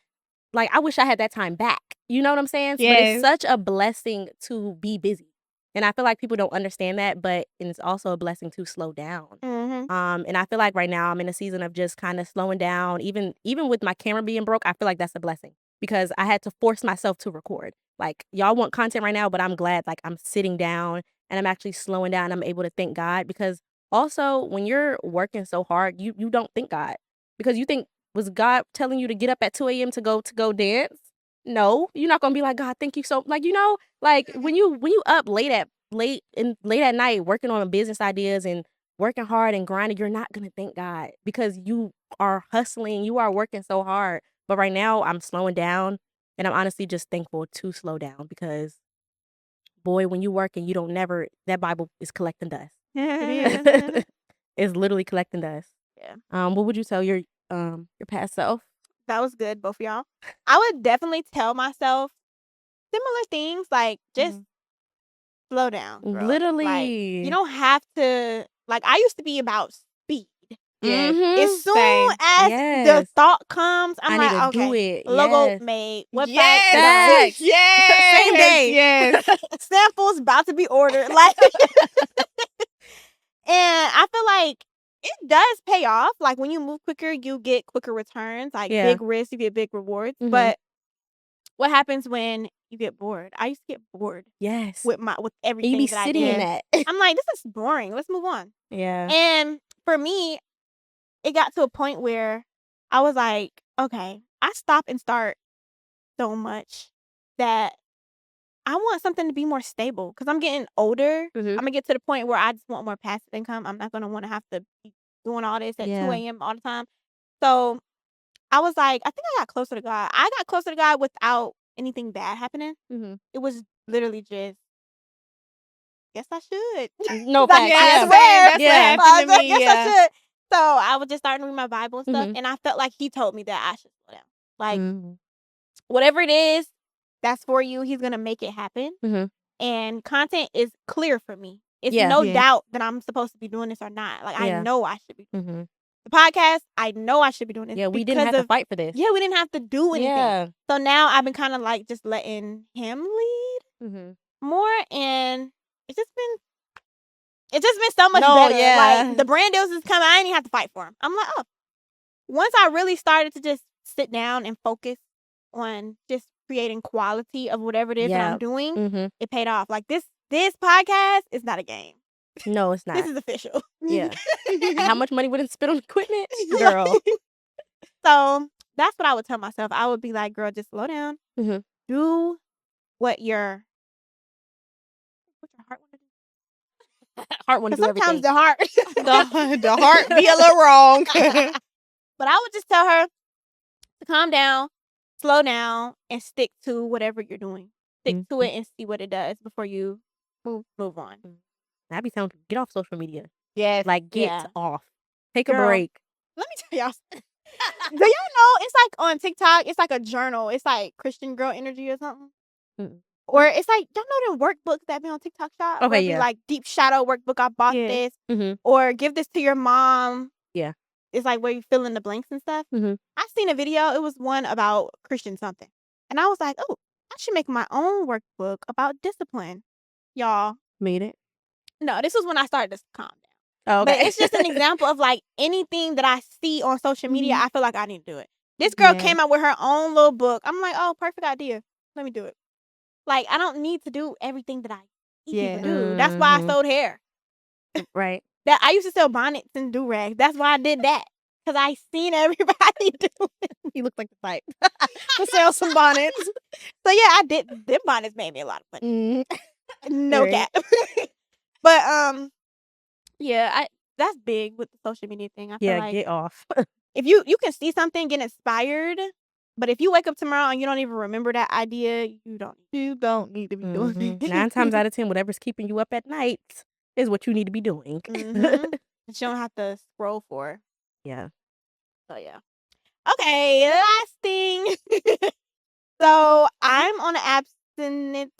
like I wish I had that time back. You know what I'm saying? But Yes. it's such a blessing to be busy. And I feel like people don't understand that, but it's also a blessing to slow down. Mhm. And I feel like right now I'm in a season of just kind of slowing down. Even with my camera being broke, I feel like that's a blessing because I had to force myself to record. Like y'all want content right now, but I'm glad like I'm sitting down and I'm actually slowing down. I'm able to thank God because also when you're working so hard, you don't thank God because you think, was God telling you to get up at 2 a.m. to go dance? No, you're not gonna be like, God, thank you so, like, you know, like when you up late at night working on business ideas and working hard and grinding, you're not gonna thank God because you are hustling, you are working so hard. But right now I'm slowing down and I'm honestly just thankful to slow down because boy, when you work and you don't never, that Bible is collecting dust. It is. It's literally collecting dust. Yeah. What would you tell your past self? That was good, both of y'all. I would definitely tell myself similar things, like just slow down, girl. Like, Literally. you don't have to. Like, I used to be about speed. Yes. As soon Same. as the Yes. thought comes, I'm I like, need to okay, do it. logo Yes. made, website Yes. Facts. Yes. same day. Yes. samples about to be ordered. Like, and I feel like it does pay off. Like when you move quicker, you get quicker returns. Like Yeah. big risks, you get big rewards. Mhm. But what happens when you get bored? I used to get bored Yes. with And everything you be that I sitting in did. that. I'm like, this is boring. Let's move on. Yeah. And for me, it got to a point where I was like, okay, I stop and start so much that I want something to be more stable because I'm getting older. Mhm. I'm gonna get to the point where I just want more passive income. I'm not gonna want to have to be doing all this at 2 Yeah. a.m. all the time. So I was like, I think I got closer to God. I got closer to God without anything bad happening. Mhm. It was literally just, guess I should. No facts. Yeah, Yeah. same. swear. That's Yeah. what happened to me. Guess Yeah. I should. So I was just starting to read my Bible and stuff, Mhm. and I felt like He told me that I should slow down. Like Mhm. whatever it is that's for you, He's gonna make it happen. Mhm. And content is clear for me. It's Yeah. no Yeah. doubt that I'm supposed to be doing this or not. Like I Yeah. know I should be. Mhm. The podcast, I know I should be doing this. Yeah. We didn't because have to of fight for this. Yeah, we didn't have to do anything. Yeah. So now I've been kind of like just letting Him lead Mhm. more, and it's just been so much No, better. yeah. Like the brand deals is coming, I ain't even have to fight for them. I'm like, oh, once I really started to just sit down and focus on just creating quality of whatever it is that Yeah. I'm doing, Mhm. it paid off. Like this podcast is not a game. No, it's not. This is official. Yeah. How much money would it spend on equipment, girl? So that's what I would tell myself. I would be like, girl, just slow down. Mhm. Do what your heart want to do. Heart want to Because do sometimes everything. the heart, The heart be a little wrong. But I would just tell her to calm down, slow down, and stick to whatever you're doing. Stick to it and see what it does before you move on. I be telling people, get off social media. Yes. Like, get Yeah. off. Take a Girl. break. Let me tell y'all. Do y'all know it's like on TikTok? It's like a journal. It's like Christian Girl Energy or something. Mm. Or it's like, y'all know them workbooks that be on TikTok Shop? Okay, Where it be yeah. like Deep Shadow workbook. I bought this. Mhm. Or give this to your mom. Yeah. It's like where you fill in the blanks and stuff. Mhm. I seen a video. It was one about Christian something. And I was like, oh, I should make my own workbook about discipline. Y'all. Made it. No, this was when I started to calm down. Oh, okay. But it's just an example of like anything that I see on social media, Mhm. I feel like I need to do it. This girl Yeah. came out with her own little book. I'm like, oh, perfect idea. Let me do it. Like, I don't need to do everything that I see people do. That's why I Mhm. sold hair. Right. That I used to sell bonnets and do-rags. That's why I did that. Because I seen everybody do it. You look like the type to sell some bonnets. So yeah, I did. Them bonnets made me a lot of money. No Right. cap. But yeah, that's big with the social media thing. I feel Yeah, like get off. if you can see something, get inspired, but if you wake up tomorrow and you don't even remember that idea, you don't need to be doing Mhm. it. 9 times out of 10, whatever's keeping you up at night is what you need to be doing. Mhm. That you don't have to scroll for. Yeah. So yeah. Okay, last thing. So I'm on an abstinence.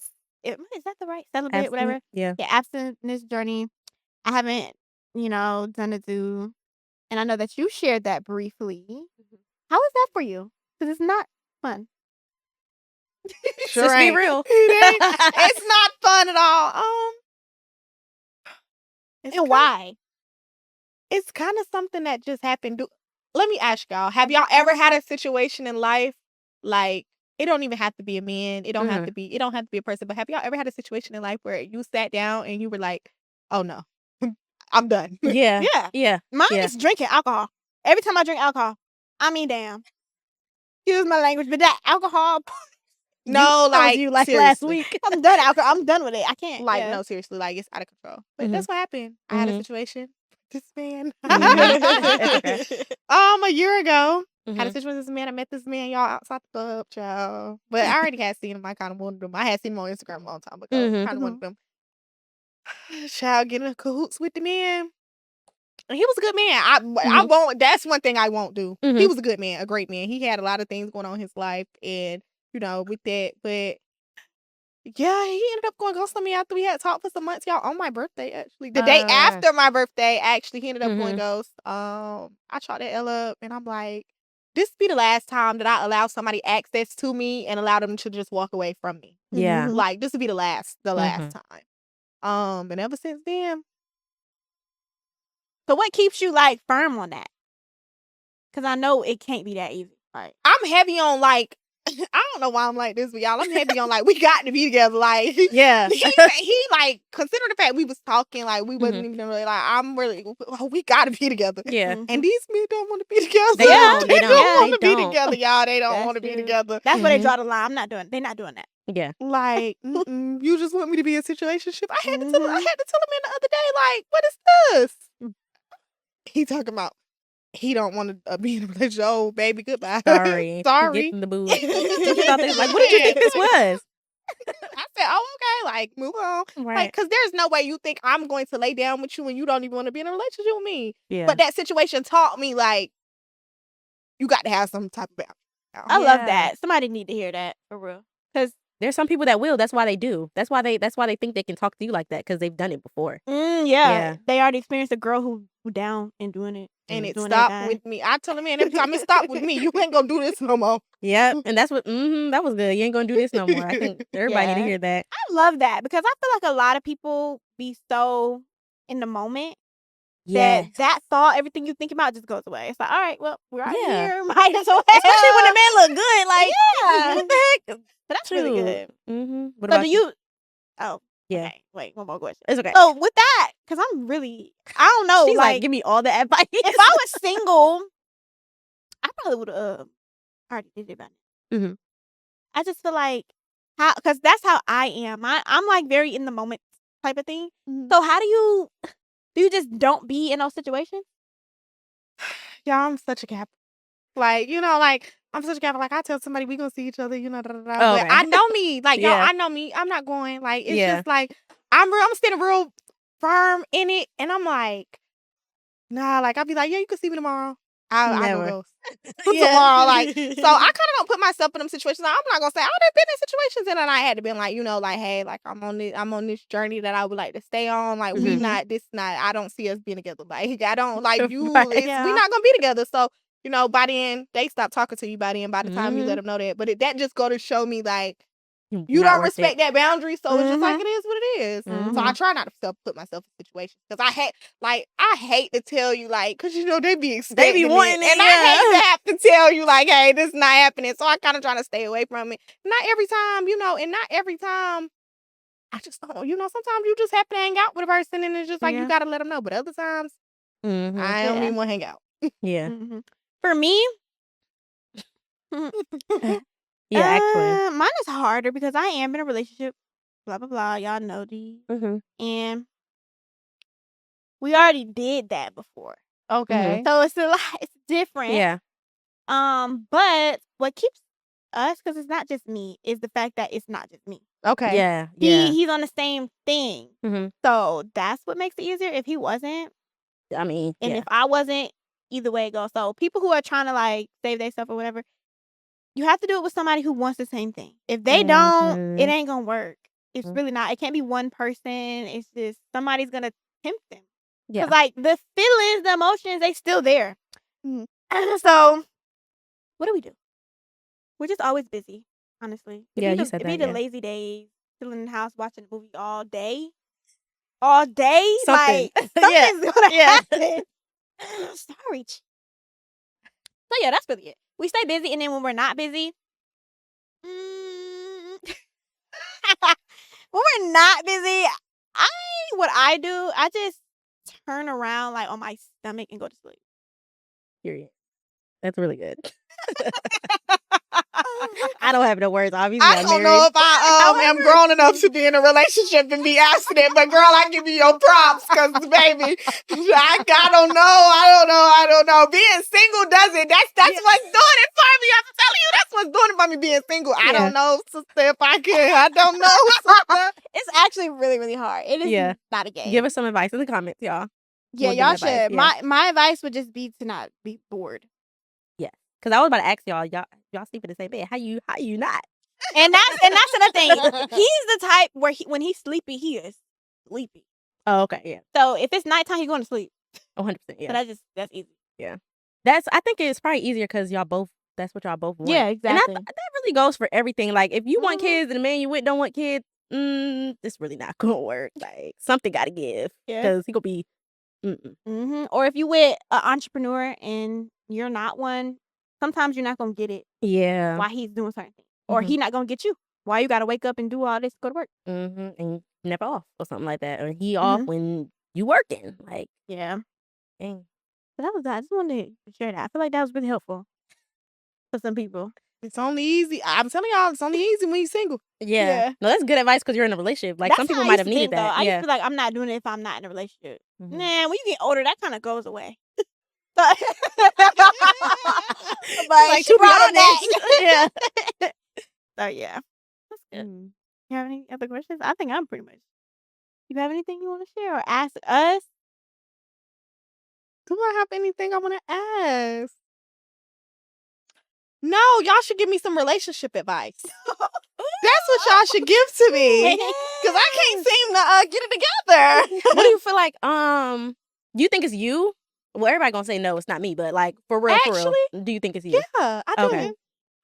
Is that the right celebrate? Whatever. Abstinent? Yeah. Yeah, abstinence journey. I haven't, done a do, and I know that you shared that briefly. How is that for you? Because it's not fun. Sure Just be ain't. real. It's not fun at all. And why? It's kind of something that just happened. Let me ask y'all: have y'all ever had a situation in life like it don't even have to be a man, it don't have to be a person, but have y'all ever had a situation in life where you sat down and you were like, "Oh no, I'm done." Yeah. Yeah. Yeah. Mine Yeah. is drinking alcohol. Every time I drink alcohol, I mean, damn. Excuse my language, but that alcohol. No, That was like you last seriously. week. I'm done alcohol. I'm done with it. I can't. Like, yeah. no, seriously, like it's out of control. But Mhm. that's what happened. I had a Mhm. situation with this man. It's okay. A year ago. Had a Mhm. situation with this man. I met this man, y'all, outside the club, child. But I already had seen him. I kind of wanted him. I had seen him on Instagram a long time ago. Mhm. Kind of wanted him. Child, getting in cahoots with the man. And he was a good man. I won't. That's one thing I won't do. He Mhm. was a good man, a great man. He had a lot of things going on in his life, and with that, but. Yeah, he ended up going ghosting me after we had talked for some months, y'all, on my birthday, actually. The day after my birthday, actually, he ended up going ghost. I chalked that L up, and I'm like, this be the last time that I allow somebody access to me and allow them to just walk away from me. Yeah. Like, this would be the last time. And ever since then. So what keeps you like firm on that? Because I know it can't be that easy. Like, I'm heavy on, like, I don't know why I'm like this, but y'all, I'm heavy on, like, we got to be together. Like, Yeah. he like, consider the fact we was talking, like, we wasn't even really, like, we got to be together. Yeah. And these men don't want to be together. They don't. They They don't don't. want to They be don't. together, y'all. They don't That's want to be true. together. That's where they draw the line. They're not doing that. Yeah. Like, you just want me to be in a situationship. I had to tell him the other day, like, what is this? He talking about he don't want to be in a relationship. Oh, baby, goodbye. Sorry. Sorry. Getting the booze. What you thought this, like, what did you think this was? I said, oh, okay, like, move on. Right. Like, because there's no way you think I'm going to lay down with you and you don't even want to be in a relationship with me. Yeah. But that situation taught me, like, you got to have some type of boundary. I love that. Somebody need to hear that for real. Because there's some people that will. That's why they do. That's why they think they can talk to you like that, because they've done it before. yeah, they already experienced a girl who down and doing it. And it doing stopped with me. I tell the man every time it stopped with me, you ain't gonna do this no more. Yep. And that's what, that was good. You ain't gonna do this no more. I think everybody need to hear that. I love that because I feel like a lot of people be so in the moment Yeah. that thought, everything you think about just goes away. It's like, all right, well, we're out Yeah. here. Might as well. Especially when the man look good. Like, Yeah. what the heck? So that's really good. Mm-hmm. What So about do you? Oh, Yeah. okay. Wait, one more question. It's okay. So with that, because I'm really, I don't know. She's like, give me all the advice. if I was single, I probably would have already did it by now. Mhm. I just feel like because that's how I am. I'm like very in the moment type of thing. So how do you just don't be in those situations? Y'all, I'm such a cap. Like, like, I'm such a cap. Like, I tell somebody we gonna see each other, Oh, but okay. I know me. Like, y'all, Yeah. I know me. I'm not going. Like, it's Yeah. just like, I'm standing real firm in it. And I'm like, nah, like, I'll be like, yeah, you can see me tomorrow. I go Never. ghost tomorrow. Like, so I kind of don't put myself in them situations. I'm not gonna say I've been in situations and then I had to be like, like, hey, like I'm on this journey that I would like to stay on. Like, we not I don't see us being together. Like, I don't like you. Right. We not gonna be together. So, by the end, they stop talking to you by the end. By the time you let them know that, but that just go to show me like. You Not don't worth respect it. that boundary, so it's just like it is what it is. So I try not to put myself in situations because I hate to tell you because they be expecting They be wanting it, and I hate to have to tell you like, hey, this is not happening. So I kind of try to stay away from it. Not every time, and not every time. I just don't, sometimes you just happen to hang out with a person and it's just like you gotta let them know. But other times, I don't even want to hang out. Yeah. For me. Yeah, actually. Mine is harder because I am in a relationship. Blah blah blah. Y'all know these. And we already did that before. Okay. So it's a lot. It's different. Yeah. But what keeps us, because it's not just me, is the fact that it's not just me. Okay. Yeah. He's on the same thing. So that's what makes it easier. If he wasn't, I mean, and if I wasn't, either way it goes. So people who are trying to like save themselves or whatever, you have to do it with somebody who wants the same thing. If they don't, it ain't gonna work. It's really not. It can't be one person. It's just somebody's gonna tempt them. Yeah. Because like the feelings, the emotions, they still there. So what do? We're just always busy, honestly. You said It'd be that. the lazy days, chilling in the house watching a movie all day. All day? Something. Like something's gonna happen. Sorry. So yeah, that's really it. We stay busy, and then when we're not busy, when we're not busy, what I do, I just turn around like on my stomach and go to sleep. Period. That's really good. I don't have no words. Obviously, I don't know if I am grown enough to be in a relationship and be asking it, but girl, I give you your props because baby, I don't know. Being single does it. That's what's doing it for me. I'm telling you, that's what's doing it for me. Being single, I don't know, sister. If I could, I don't know, sister. It's actually really, really hard. It is not a game. Give us some advice in the comments, y'all. Yeah, y'all should. My advice would just be to not be bored. Yeah, because I was about to ask y'all sleep in the same bed. How you not? And that's another thing. He's the type where when he's sleepy, he is sleepy. Oh, okay, yeah. So if it's nighttime, he's going to sleep. 100%, yeah. So that's easy. Yeah, I think it's probably easier because that's what y'all both want. Yeah, exactly. And that really goes for everything. Like if you want kids and the man you with don't want kids, it's really not gonna work. Like something got to give because he gonna be. Or if you with an entrepreneur and you're not one, sometimes you're not gonna get it. Yeah. Why he's doing certain things, or he not gonna get you. Why you gotta wake up and do all this, go to work. And you never off or something like that, or he off when you working. Like yeah. Dang. So that was that. I just wanted to share that. I feel like that was really helpful for some people. It's only easy. I'm telling y'all, it's only easy when you're single. Yeah. No, that's good advice because you're in a relationship. Like some people might have needed that. I used to feel like I'm not doing it if I'm not in a relationship. Nah, when you get older, that kind of goes away. But like to be honest, yeah. So yeah, that's good. You have any other questions? I think I'm pretty much. You have anything you want to share or ask us? Do I have anything I want to ask? No, y'all should give me some relationship advice. That's what y'all should give to me. Because I can't seem to get it together. What do you feel like? Do you think it's you? Well, everybody gonna say no, it's not me, but like for real, do you think it's you? Yeah, I do. Okay.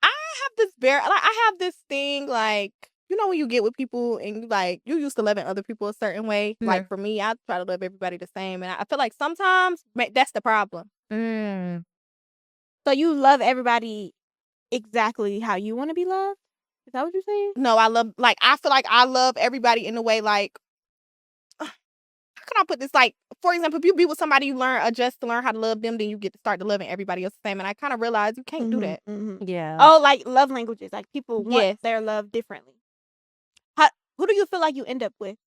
I have this I have this thing like, when you get with people and like you used to loving other people a certain way. Like for me, I try to love everybody the same, and I feel like sometimes that's the problem. So you love everybody exactly how you want to be loved? Is that what you're saying? No, I feel like I love everybody in a way like, how can I put this? Like, for example, if you be with somebody, you adjust to learn how to love them, then you get to start to loving everybody else the same. And I kind of realized you can't do that. Yeah. Oh, like love languages. Like people want their love differently. Who do you feel like you end up with?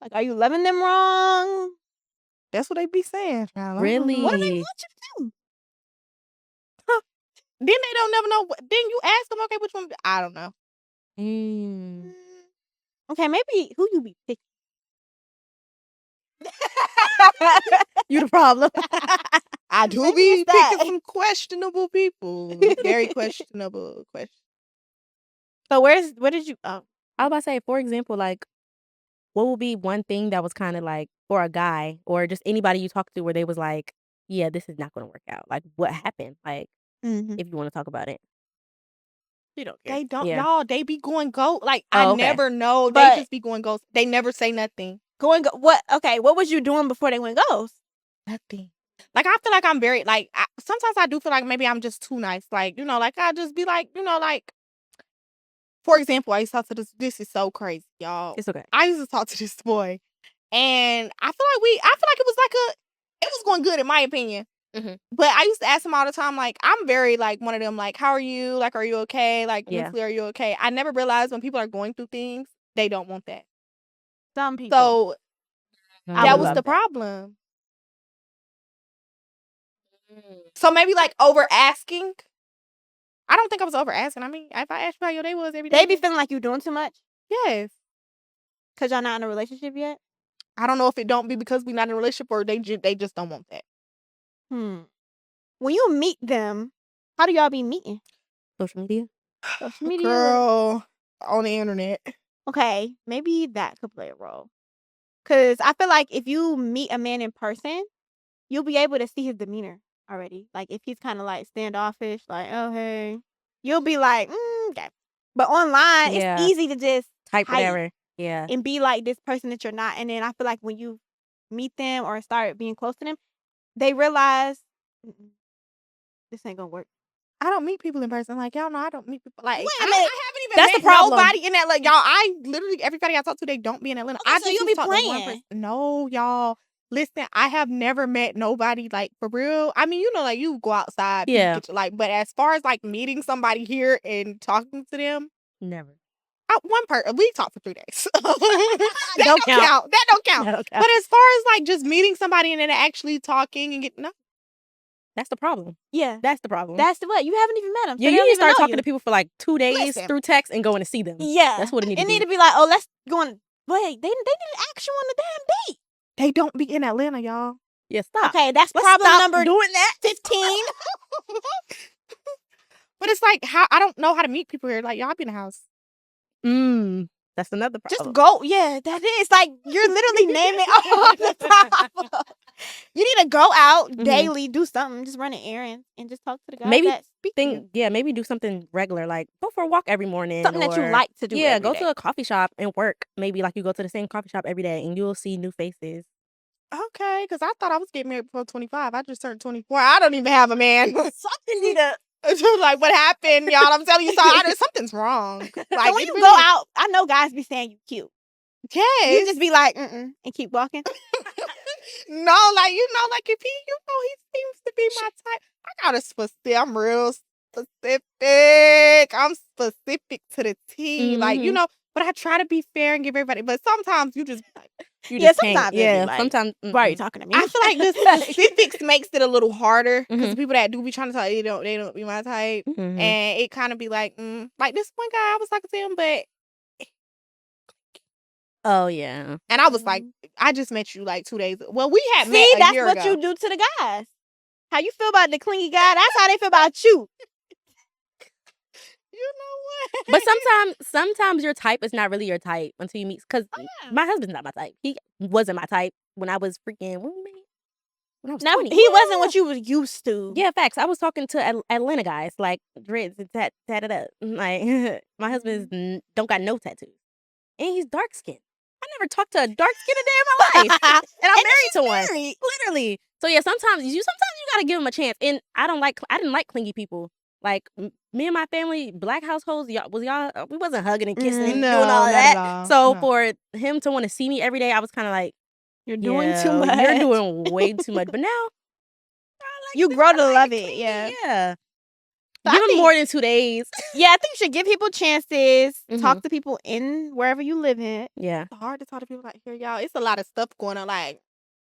Like, are you loving them wrong? That's what they be saying. Really? What do they want you to do? Then they don't never know. Then you ask them, okay, which one? I don't know. Okay, maybe who you be picking. You the problem. I do Maybe be it's that. picking some questionable people. Very questionable question. So where did you? Oh, I was about to say, for example, like, what would be one thing that was kind of like for a guy or just anybody you talk to where they was like, yeah, this is not going to work out. Like, what happened? Like, if you want to talk about it. you don't care. They don't, Yeah. y'all. They be going ghost. Like Oh, I okay. never know. But- They just be going ghost. They never say nothing. What? Okay, what was you doing before they went ghost? Nothing. Like I feel like I'm very like. Sometimes I do feel like maybe I'm just too nice. Like like I just be like like. For example, I used to talk to this. This is so crazy, y'all. It's okay. I used to talk to this boy, and I feel like it was like it was going good in my opinion. But I used to ask him all the time, like, I'm very like one of them, like, how are you? Like, are you okay? Like, mentally, are you okay? I never realized when people are going through things, they don't want that. Some people. So that was love the that. problem. So maybe like over asking. I don't think I was over asking. I mean, if I asked you how your day was every day, They be feeling like you doing too much yes. because y'all not in a relationship yet. I don't know if it don't be because we not in a relationship or they just don't want that. When you meet them, how do y'all be meeting? Social media. Social media. Girl, on the internet. Okay, maybe that could play a role. Because I feel like if you meet a man in person, you'll be able to see his demeanor already. Like if he's kind of like standoffish, like, oh, hey, you'll be like, okay. But online, Yeah. it's easy to just Type hide whatever. Yeah. and be like this person that you're not. And then I feel like when you meet them or start being close to them, they realize this ain't gonna work. I don't meet people in person. Like, y'all know I don't meet people. Like, Wait a I minute. haven't even That's met the problem. nobody in Atlanta. Y'all, I literally, everybody I talk to, they don't be in Atlanta. Okay, I so just you be talk to one playing. person. No, y'all. Listen, I have never met nobody, like, for real. I mean, like, you go outside. people Yeah. get you, like, but as far as, like, meeting somebody here and talking to them, Never. one person, we talked for 3 days. that Don't count. That don't count. That don't count. But as far as, like, just meeting somebody and then actually talking and no. That's the problem. Yeah. That's the problem. That's what. You haven't even met them. So Yeah, they you don't need to even start know talking you. to people for like 2 days Listen. through text and going to see them. Yeah. That's what it needs to be. need to be like, oh, let's go on. Wait, they didn't ask you on the damn date. They don't be in Atlanta, y'all. Yeah, stop. Okay, that's Let's problem stop number doing that. 15. But it's like, how I don't know how to meet people here. Like, y'all be in the house. That's another problem. Just go. Yeah, that is. Like, you're literally naming all the problem. You need to go out daily, do something, just run an errand, and just talk to the guy Maybe that speak to you. maybe do something regular, like go for a walk every morning. Something that you or- like to do Yeah, every go day. to a coffee shop and work. Maybe like you go to the same coffee shop every day and you'll see new faces. Okay, because I thought I was getting married before 25. I just turned 24. I don't even have a man. Something need to. Like, what happened, y'all? I'm telling you, something's wrong. Like, So when it you really- go out, I know guys be saying you cute. yes. You just be like, and keep walking. No, like, like if he seems to be my type. I got a specific. I'm real specific. I'm specific to the T. Like, but I try to be fair and give everybody. But sometimes you just You Yeah, just can't. sometimes it be Yeah, like, sometimes. Why are you talking to me? I feel like the specifics makes it a little harder because the people that do be trying to talk, they don't be my type, and it kind of be like this one guy I was talking to him, but Oh yeah. and I was like, I just met you like 2 days. Well, we had met See, a that's year what ago. you do to the guys. How you feel about the clingy guy? That's how they feel about you. You know what? But sometimes your type is not really your type until you meet. Because my husband's not my type. He wasn't my type when I was freaking. When I was Now, 20. he wasn't what you was used to. Yeah, facts. I was talking to Atlanta guys like dreads and tatted up. Like my husband don't got no tattoos, and he's dark skinned. I never talked to a dark skinned day in my life, and I'm married to one. Literally. So yeah, sometimes you gotta give them a chance. And I didn't like clingy people. Like me and my family, black households, we wasn't hugging and kissing and No, doing all not that. at all. So No. for him to want to see me every day, I was kind of like, You're doing too "Yo, much. You're doing way too much." But now, You grow to love it. Yeah. yeah. So Give I him think- more than 2 days. Yeah, I think you should give people chances. Mhm. Talk to people in wherever you live in. Yeah, It's hard to talk to people like here, y'all. It's a lot of stuff going on. Like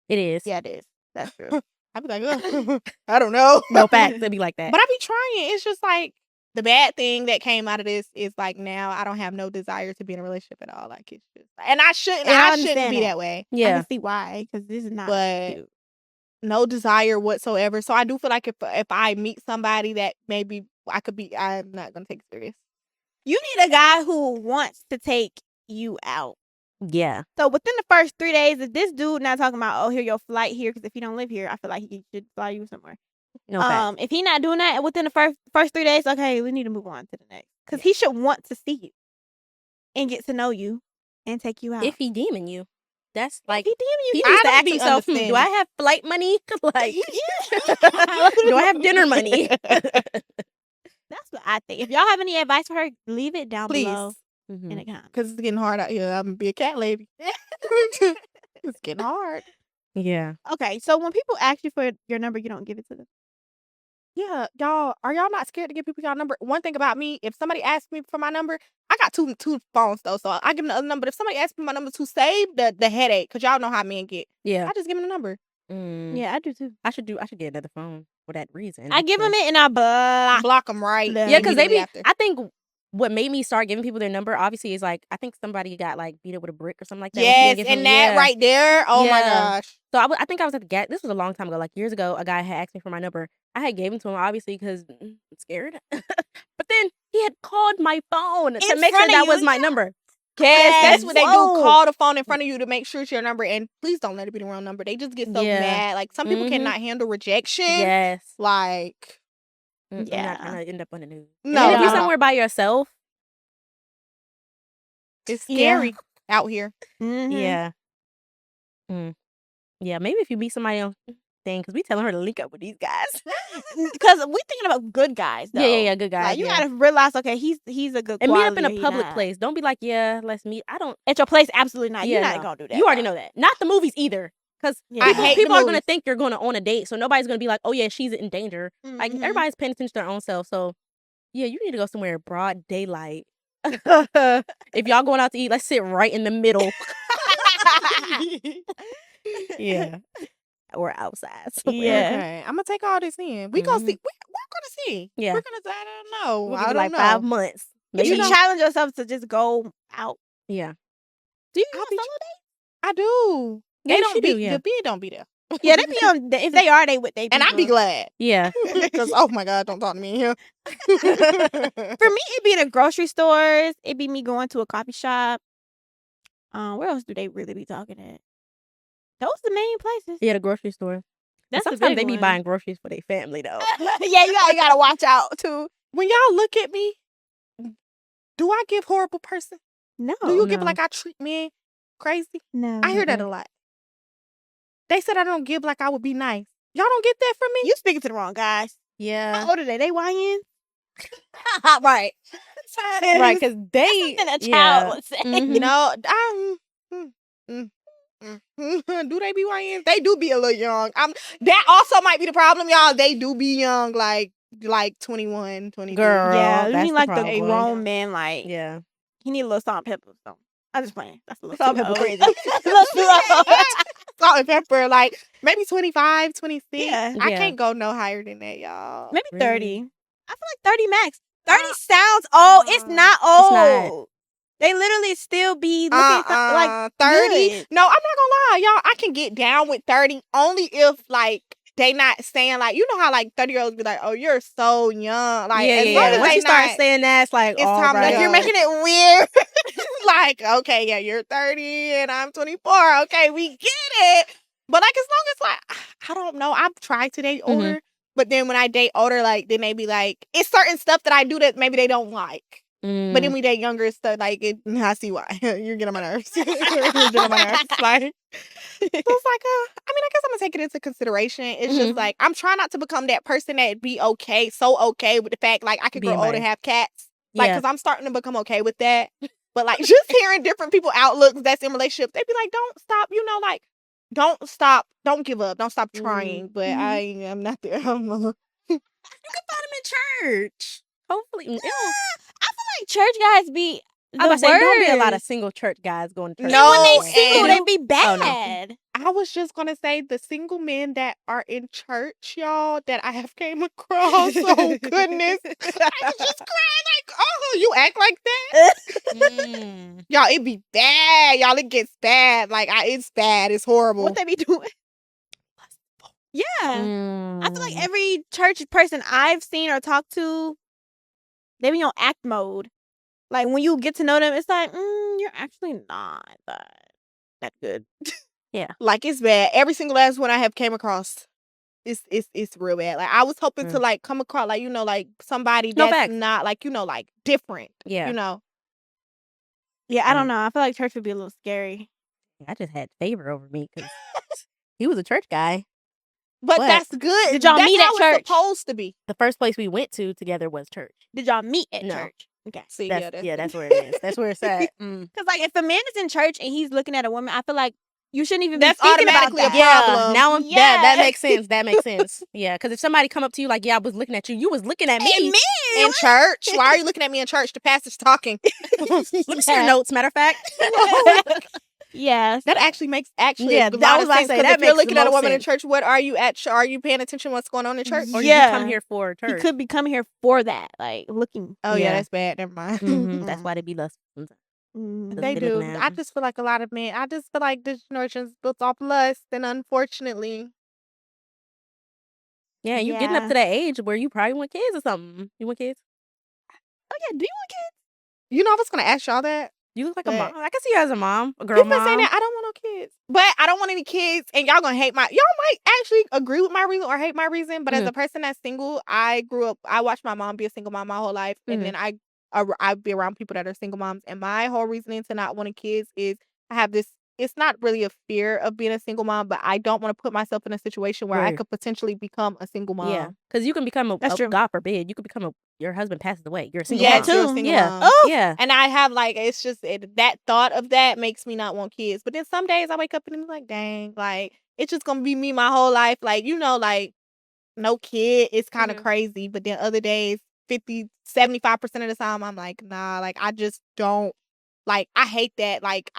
it is. Yeah, it is. That's true. I be like, ugh, I don't know. No facts. It'd be like that. But I be trying. It's just like the bad thing that came out of this is like now I don't have no desire to be in a relationship at all. Like it's just, and I shouldn't. And I I shouldn't understand be that. that way. I Yeah. can see why, because this is not But cute. no desire whatsoever. So I do feel like if I meet somebody that maybe I could be, I'm not gonna take it serious. You need a guy who wants to take you out. Yeah. So within the first 3 days, if this dude not talking about, oh, here your flight here, because if he don't live here, I feel like he should fly you somewhere. No facts. If he not doing that within the first 3 days, okay, we need to move on to the next. Because he should want to see you and get to know you and take you out. If he demon you, that's like if he demon you, he I needs to don't ask be himself, do understanding. I have flight money? Like, do I have dinner money? that's what I think. If y'all have any advice for her, leave it down Please. below Mhm. in the comments. Because it's getting hard out here. I'm gonna be a cat lady. It's getting hard. Yeah. Okay, so when people ask you for your number, you don't give it to them. Yeah, y'all, are y'all not scared to give people y'all number? One thing about me, if somebody asks me for my number, I got two phones though, so I give them the other number. But if somebody asks me my number to save the headache, because y'all know how men get, Yeah. I just give them the number. Yeah, I do too. I should get another phone for that reason. I give them it and I block. Block them right. Yeah, because they immediately be. after. I think what made me start giving people their number, obviously, is like I think somebody got like beat up with a brick or something like that. when she Yes, didn't give him- and that yeah. right there. Oh my Yeah. gosh. So I think I was at the gas. This was a long time ago, like years ago. A guy had asked me for my number. I had gave him to him, obviously, because I'm scared. But then he had called my phone to In make sure front of that you? was my number. Yes, that's what they do. Whoa. Call the phone in front of you to make sure it's your number, and please don't let it be the wrong number. They just get so Yeah. mad. Like some people Mhm. cannot handle rejection. Yes. Like I'm not Yeah. trying to end up on the news. no, And if you're no. somewhere by yourself, It's Yeah. scary out here. Mhm. yeah. Yeah, maybe if you meet somebody else thing, because we telling her to link up with these guys. Because we're thinking about good guys, though. Yeah, good guys. Like, you yeah. gotta realize, okay, he's a good And meet up quality in or a he public not. place. Don't be like, yeah, let's meet. I don't. At your place, absolutely not. Yeah, You're not no. gonna do that. You already though. know that. Not the movies either. Because Yeah. I hate the people are going to movies. think you're going to on a date. So nobody's going to be like, oh, yeah, she's in danger. Like, Mhm. everybody's paying attention to their own self. So, yeah, you need to go somewhere broad daylight. If y'all going out to eat, let's sit right in the middle. Yeah. Or outside. somewhere. Yeah. Okay, I'm gonna take all this in. We gonna see. We're gonna see. Yeah. We're gonna. I don't know. We'll I give it don't like know. 5 months. You Maybe. should challenge yourself to just go out. Yeah. Do you I'll go be- solo dates? I do. Yeah, They you don't should be. do, yeah. The bid don't be there. Yeah, they be on. If they are, they would. They And I'd be glad. Yeah. Because oh my god, don't talk to me in here. For me, it'd be the grocery stores. It'd be me going to a coffee shop. Where else do they really be talking at? Those the main places. Yeah, the grocery store. That's the Sometimes big they be one. buying groceries for their family, though. Yeah, you gotta watch out too. When y'all look at me, do I give horrible person? No, Do you give no. like I treat men crazy? no. I hear that a lot. They said I don't give like I would be nice. Y'all don't get that from me? You speaking to the wrong guys. Yeah. How old are they? They YN? Right. Right, because they. Something a child yeah. would say. Mhm. No, do they be YNs? They do be a little young. That also might be the problem, y'all. They do be young, like 21, 22. Girl. Yeah, you that's need the like the problem. grown man. Like Yeah. he need a little salt and pepper. So I'm just playing. That's a little Salt too and pepper old. crazy. A little too old. Salt and pepper, like maybe 25, 26. Yeah. I Yeah. can't go no higher than that, y'all. Maybe Really? 30. I feel like 30 max. 30 Uh, sounds old. It's not old. It's not. They literally still be looking like 30. good. No, I'm not gonna lie, y'all. I can get down with 30 only if like they not saying like, you know how like 30-year-olds be like, oh, you're so young. Like, yeah, as yeah, long yeah. as Once they you start not- saying that, it's like, it's all time to right. Like you're go. making it weird. like, okay, yeah, you're 30 and I'm 24. Okay, we get it. But like, as long as like, I don't know. I've tried to date older, but then when I date older, like, then they be like, it's certain stuff that I do that maybe they don't like. But then we date younger, it's stuff like, I see why. You're getting on my nerves. You're getting on my nerves. Like, so it's like, I mean, I guess I'm gonna take it into consideration. It's just like, I'm trying not to become that person that be okay, so okay with the fact, like, I could grow Being old and right. have cats. Like, Yeah. because I'm starting to become okay with that. But, like, just hearing different people outlooks that's in relationships, they be like, don't stop, you know, like, don't stop, don't give up, don't stop trying. But I'm not there. You can find them in church. Hopefully. I feel like church guys be I was about to say, don't be a lot of worst. single church guys going to church. No, And when they and- single, they be Oh, no. bad. I was just gonna say the single men that are in church, y'all, that I have came across. Oh goodness, I was just crying like, oh, you act like that, y'all. It be bad, y'all. It gets bad. Like, it's bad. It's horrible. What they be doing? Yeah, I feel like Mm. every church person I've seen or talked to, they be on act mode. Like when you get to know them, it's like, you're actually not that good. Yeah. Like, it's bad. Every single last one I have came across, it's real bad. Like, I was hoping to like come across like, like somebody that's not like, like different. Yeah. Yeah, I don't know. I feel like church would be a little scary. I just had favor over me because he was a church guy. But that's good. Did y'all meet at church? It's supposed to be. The first place we went to together was church. Did y'all meet at No. church? Okay. See, that's where it is. That's where it's at. Because like if a man is in church and he's looking at a woman, I feel like you shouldn't even That's be thinking about automatically a that. problem. Now that makes sense. That makes sense. Yeah, because if somebody come up to you like, I was looking at you, you was looking at me in church. Why are you looking at me in church? The pastor's talking. Look at your notes. Matter of fact. Yes. That actually makes that was what I say. That if you're makes looking at a woman in sense. church, what are you at? Are you paying attention to what's going on in church? Or you come here for church? He could be coming here for that, like looking. Oh yeah, that's bad. Never mind. That's why they be lustful sometimes. They do. I just feel like a lot of men. I just feel like this generation's built off lust, and unfortunately, yeah, you getting up to that age where you probably want kids or something. You want kids? Oh yeah, do you want kids? I was gonna ask y'all that. You look like a mom. I can see you as a mom, a girl People mom. saying that I don't want no kids, but I don't want any kids, and y'all gonna hate y'all might actually agree with my reason or hate my reason. But as a person that's single, I watched my mom be a single mom my whole life, and then I'd be around people that are single moms, and my whole reasoning to not wanting kids is I have this. It's not really a fear of being a single mom, but I don't want to put myself in a situation where I could potentially become a single mom. Yeah, because you can become That's true. God forbid, you could become your husband passes away. You're a single mom. mom. You're a single mom. Oh, yeah. And I have it's just that thought of that makes me not want kids. But then some days I wake up and I'm like, dang, like it's just gonna be me my whole life. Like, like no kid. It's kind of crazy. But then other days, 75% of the time, I'm like, nah, like I just don't. Like, I hate that. Like,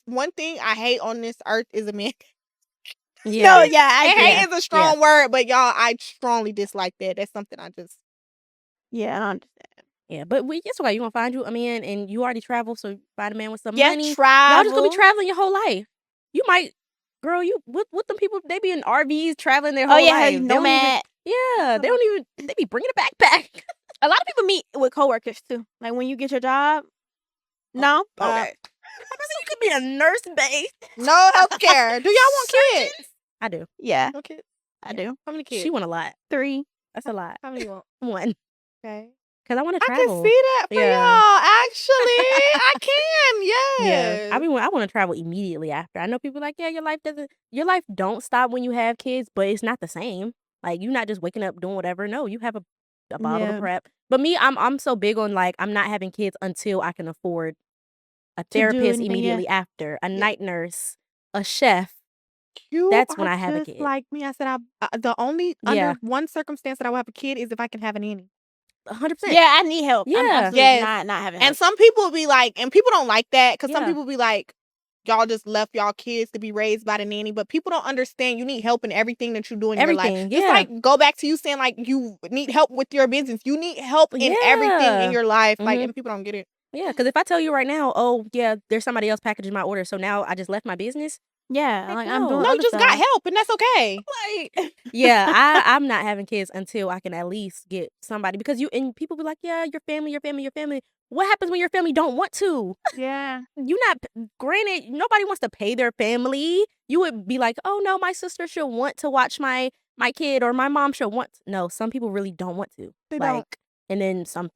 one thing I hate on this earth is a man. Yeah. No, yeah, hate is a strong word, but y'all, I strongly dislike that. That's something I just. Yeah, I don't understand. Yeah, but guess what? You gonna find you a man, and you already travel, so find a man with some Yeah, money. travel. Y'all just gonna be traveling your whole life. You might, girl. You with them people? They be in RVs traveling their whole life. Nomad. They don't even. They be bringing a backpack. A lot of people meet with coworkers too. Like when you get your job. No. Okay. You could be a nurse, babe. No healthcare. Do y'all want kids? I do. Yeah. Okay. I do. How many kids? She want a lot. 3. That's a lot. How many you want? 1. Okay. Because I want to I travel. can see that for y'all. Actually, I can. Yes. Yeah. I want to travel immediately after. I know people like, your life don't stop when you have kids, but it's not the same. Like, you're not just waking up doing whatever. No, you have a bottle to prep. But me, I'm so big on like I'm not having kids until I can afford a therapist immediately after, a night nurse, a chef. That's when I have a kid. Like me, I said the only under one circumstance that I will have a kid is if I can have a nanny. 100%. Yeah, I need help. Yeah. I'm absolutely not having help. And some people will be like, and people don't like that because some people be like, y'all just left y'all kids to be raised by the nanny, but people don't understand you need help in everything that you do in your life. Just like go back to you saying like you need help with your business. You need help in everything in your life. Like, and people don't get it. Yeah, because if I tell you right now, oh yeah, there's somebody else packaging my order, so now I just left my business. Yeah, like I'm doing. No, you just got help, and that's okay. Like, yeah, I'm not having kids until I can at least get somebody because and people be like, yeah, your family. What happens when your family don't want to? Yeah, granted, nobody wants to pay their family. You would be like, oh no, my sister should want to watch my kid, or my mom should want. No, some people really don't want to. They don't. And then some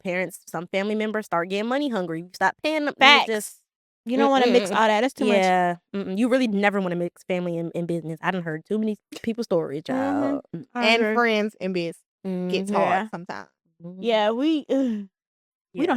family members start getting money hungry. You stop paying them. Facts. You don't want to mix all that. That's too much. Yeah. You really never want to mix family and business. I done heard too many people's stories, child. And friends and biz. Gets hard sometimes. Yeah, we don't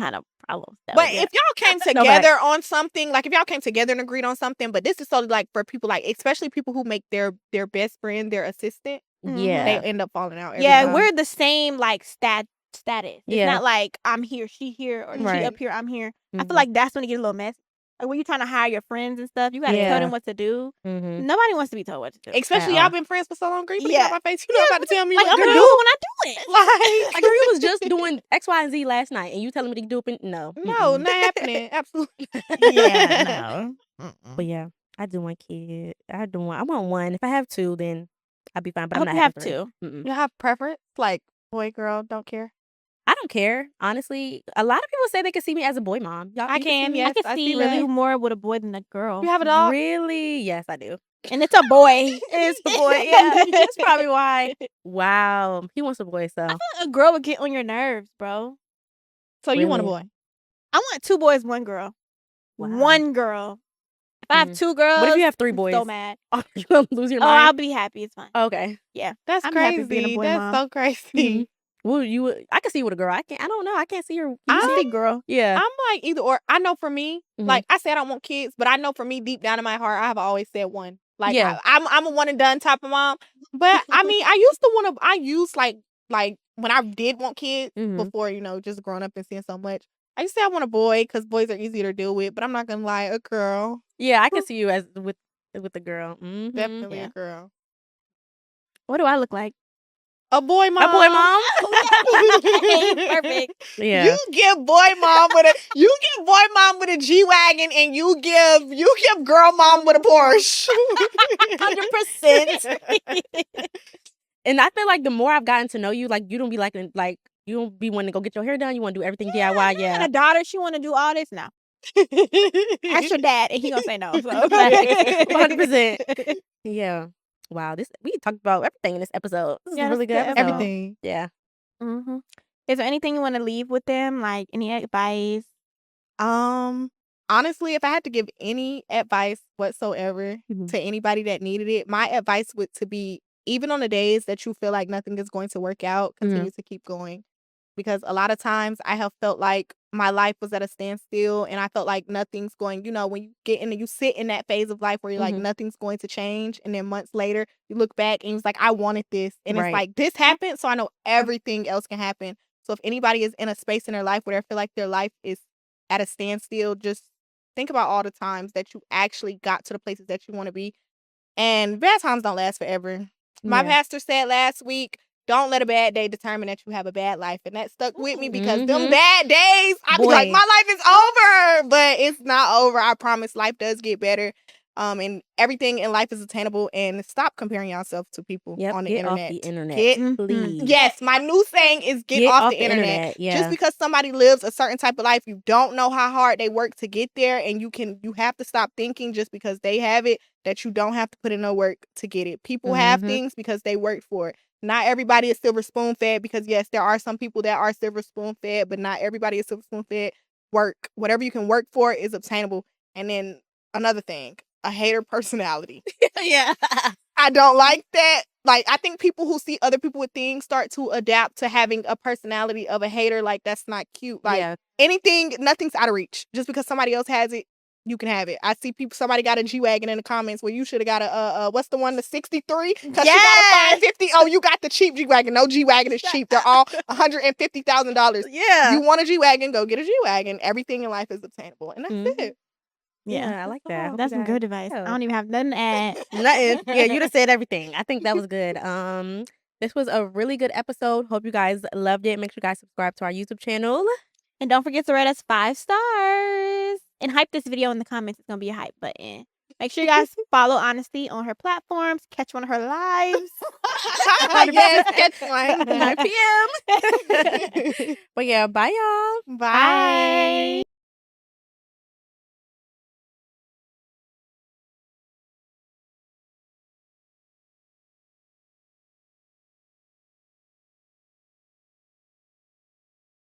have no problems. But if y'all came together on something, like if y'all came together and agreed on something, but this is solely like for people like, especially people who make their best friend their assistant. Yeah. They end up falling out. Yeah, we're the same like status. It's Yeah. not like I'm here, she here, or she up here, I'm here. I feel like that's when it get a little messy. Like when you're trying to hire your friends and stuff, you gotta tell them what to do. Mhm. Nobody wants to be told what to do. Especially y'all been friends for so long. Girl, you Yeah. out my face. You not about to tell me Like what I'm to gonna do. do it when I do it. Like, girl, you was just doing X, Y, and Z last night, and you telling me to do it? No. No, not happening. Absolutely. Yeah, no. But yeah, I do want kids. I want one. If I have two, then I'll be fine. But I I'm hope not you have having three. two. You have preference? Like boy, girl, don't care. I don't care, honestly. A lot of people say they can see me as a boy mom. Y'all, I you see can, me? yes. I can see that. you more with a boy than a girl. You have a dog? Really? Yes, I do. And it's a boy. It's the boy. Yeah, that's probably why. Wow, he wants a boy. So I feel like a girl would get on your nerves, bro. So you want a Really? boy? I want 2 boys, 1 girl. Wow. 1 girl. If I have 2 girls, what if you have 3 I'm boys? so mad. Oh, you gonna lose your Oh, mind? I'll be happy. It's fine. Okay. Yeah, That's I'm happy being a crazy. boy That's mom. so crazy. Well, I can see you with a girl. I don't know. I can't see her. I see girl. Yeah. I'm like either or. I know for me, like I say I don't want kids, but I know for me deep down in my heart, I have always said one. Like Yeah. I'm a one and done type of mom. But I mean, I used like when I did want kids before, just growing up and seeing so much. I used to say I want a boy because boys are easier to deal with, but I'm not gonna lie, a girl. Yeah, I can see you as with the girl. Definitely a girl. What do I look like? A boy mom. A boy mom. Perfect. Yeah. You give boy mom with a G-Wagon, and you give girl mom with a Porsche. 100%. And I feel like the more I've gotten to know you, like you don't be you don't be wanting to go get your hair done. You want to do everything DIY. Yeah. And a daughter, she want to do all this now. Ask your dad, and he gonna say no. So. 100%. Yeah. Wow. We talked about everything in this episode. This is a really good episode. Everything. Yeah. Is there anything you want to leave with them? Like any advice? Honestly, if I had to give any advice whatsoever to anybody that needed it, my advice would to be, even on the days that you feel like nothing is going to work out, continue to keep going. Because a lot of times I have felt like my life was at a standstill and I felt like nothing's going, when you sit in that phase of life where you're like, nothing's going to change. And then months later, you look back and it's like, I wanted this. And it's like, this happened. So I know everything else can happen. So if anybody is in a space in their life where they feel like their life is at a standstill, just think about all the times that you actually got to the places that you want to be. And bad times don't last forever. My pastor said last week, don't let a bad day determine that you have a bad life. And that stuck with me because them bad days, I be like, my life is over. But it's not over. I promise life does get better. And everything in life is attainable. And stop comparing yourself to people on the internet. Off the internet. Please. Yes, my new saying is get off the internet. Yeah. Just because somebody lives a certain type of life, you don't know how hard they work to get there. And you have to stop thinking just because they have it that you don't have to put in no work to get it. People have things because they worked for it. Not everybody is silver spoon fed, because yes, there are some people that are silver spoon fed, but not everybody is silver spoon fed. Work. Whatever you can work for is obtainable. And then another thing, a hater personality. Yeah. I don't like that. Like, I think people who see other people with things start to adapt to having a personality of a hater. Like, that's not cute. Like, nothing's out of reach. Just because somebody else has it, you can have it. I see somebody got a G-Wagon in the comments where you should have got a what's the one, the 63? Because she got a 550. Oh, you got the cheap G-Wagon. No G-Wagon is cheap. They're all $150,000. Yeah. You want a G-Wagon, go get a G-Wagon. Everything in life is obtainable. And that's it. Yeah, I like that. That's some good advice. I don't even have nothing to add. Nothing. Yeah, you just said everything. I think that was good. This was a really good episode. Hope you guys loved it. Make sure you guys subscribe to our YouTube channel. And don't forget to rate us 5 stars. And hype this video in the comments. It's going to be a hype button. Make sure you guys follow Aunusti on her platforms. Catch one of her lives. Yes, catch one. 9 p.m. But yeah, bye y'all. Bye.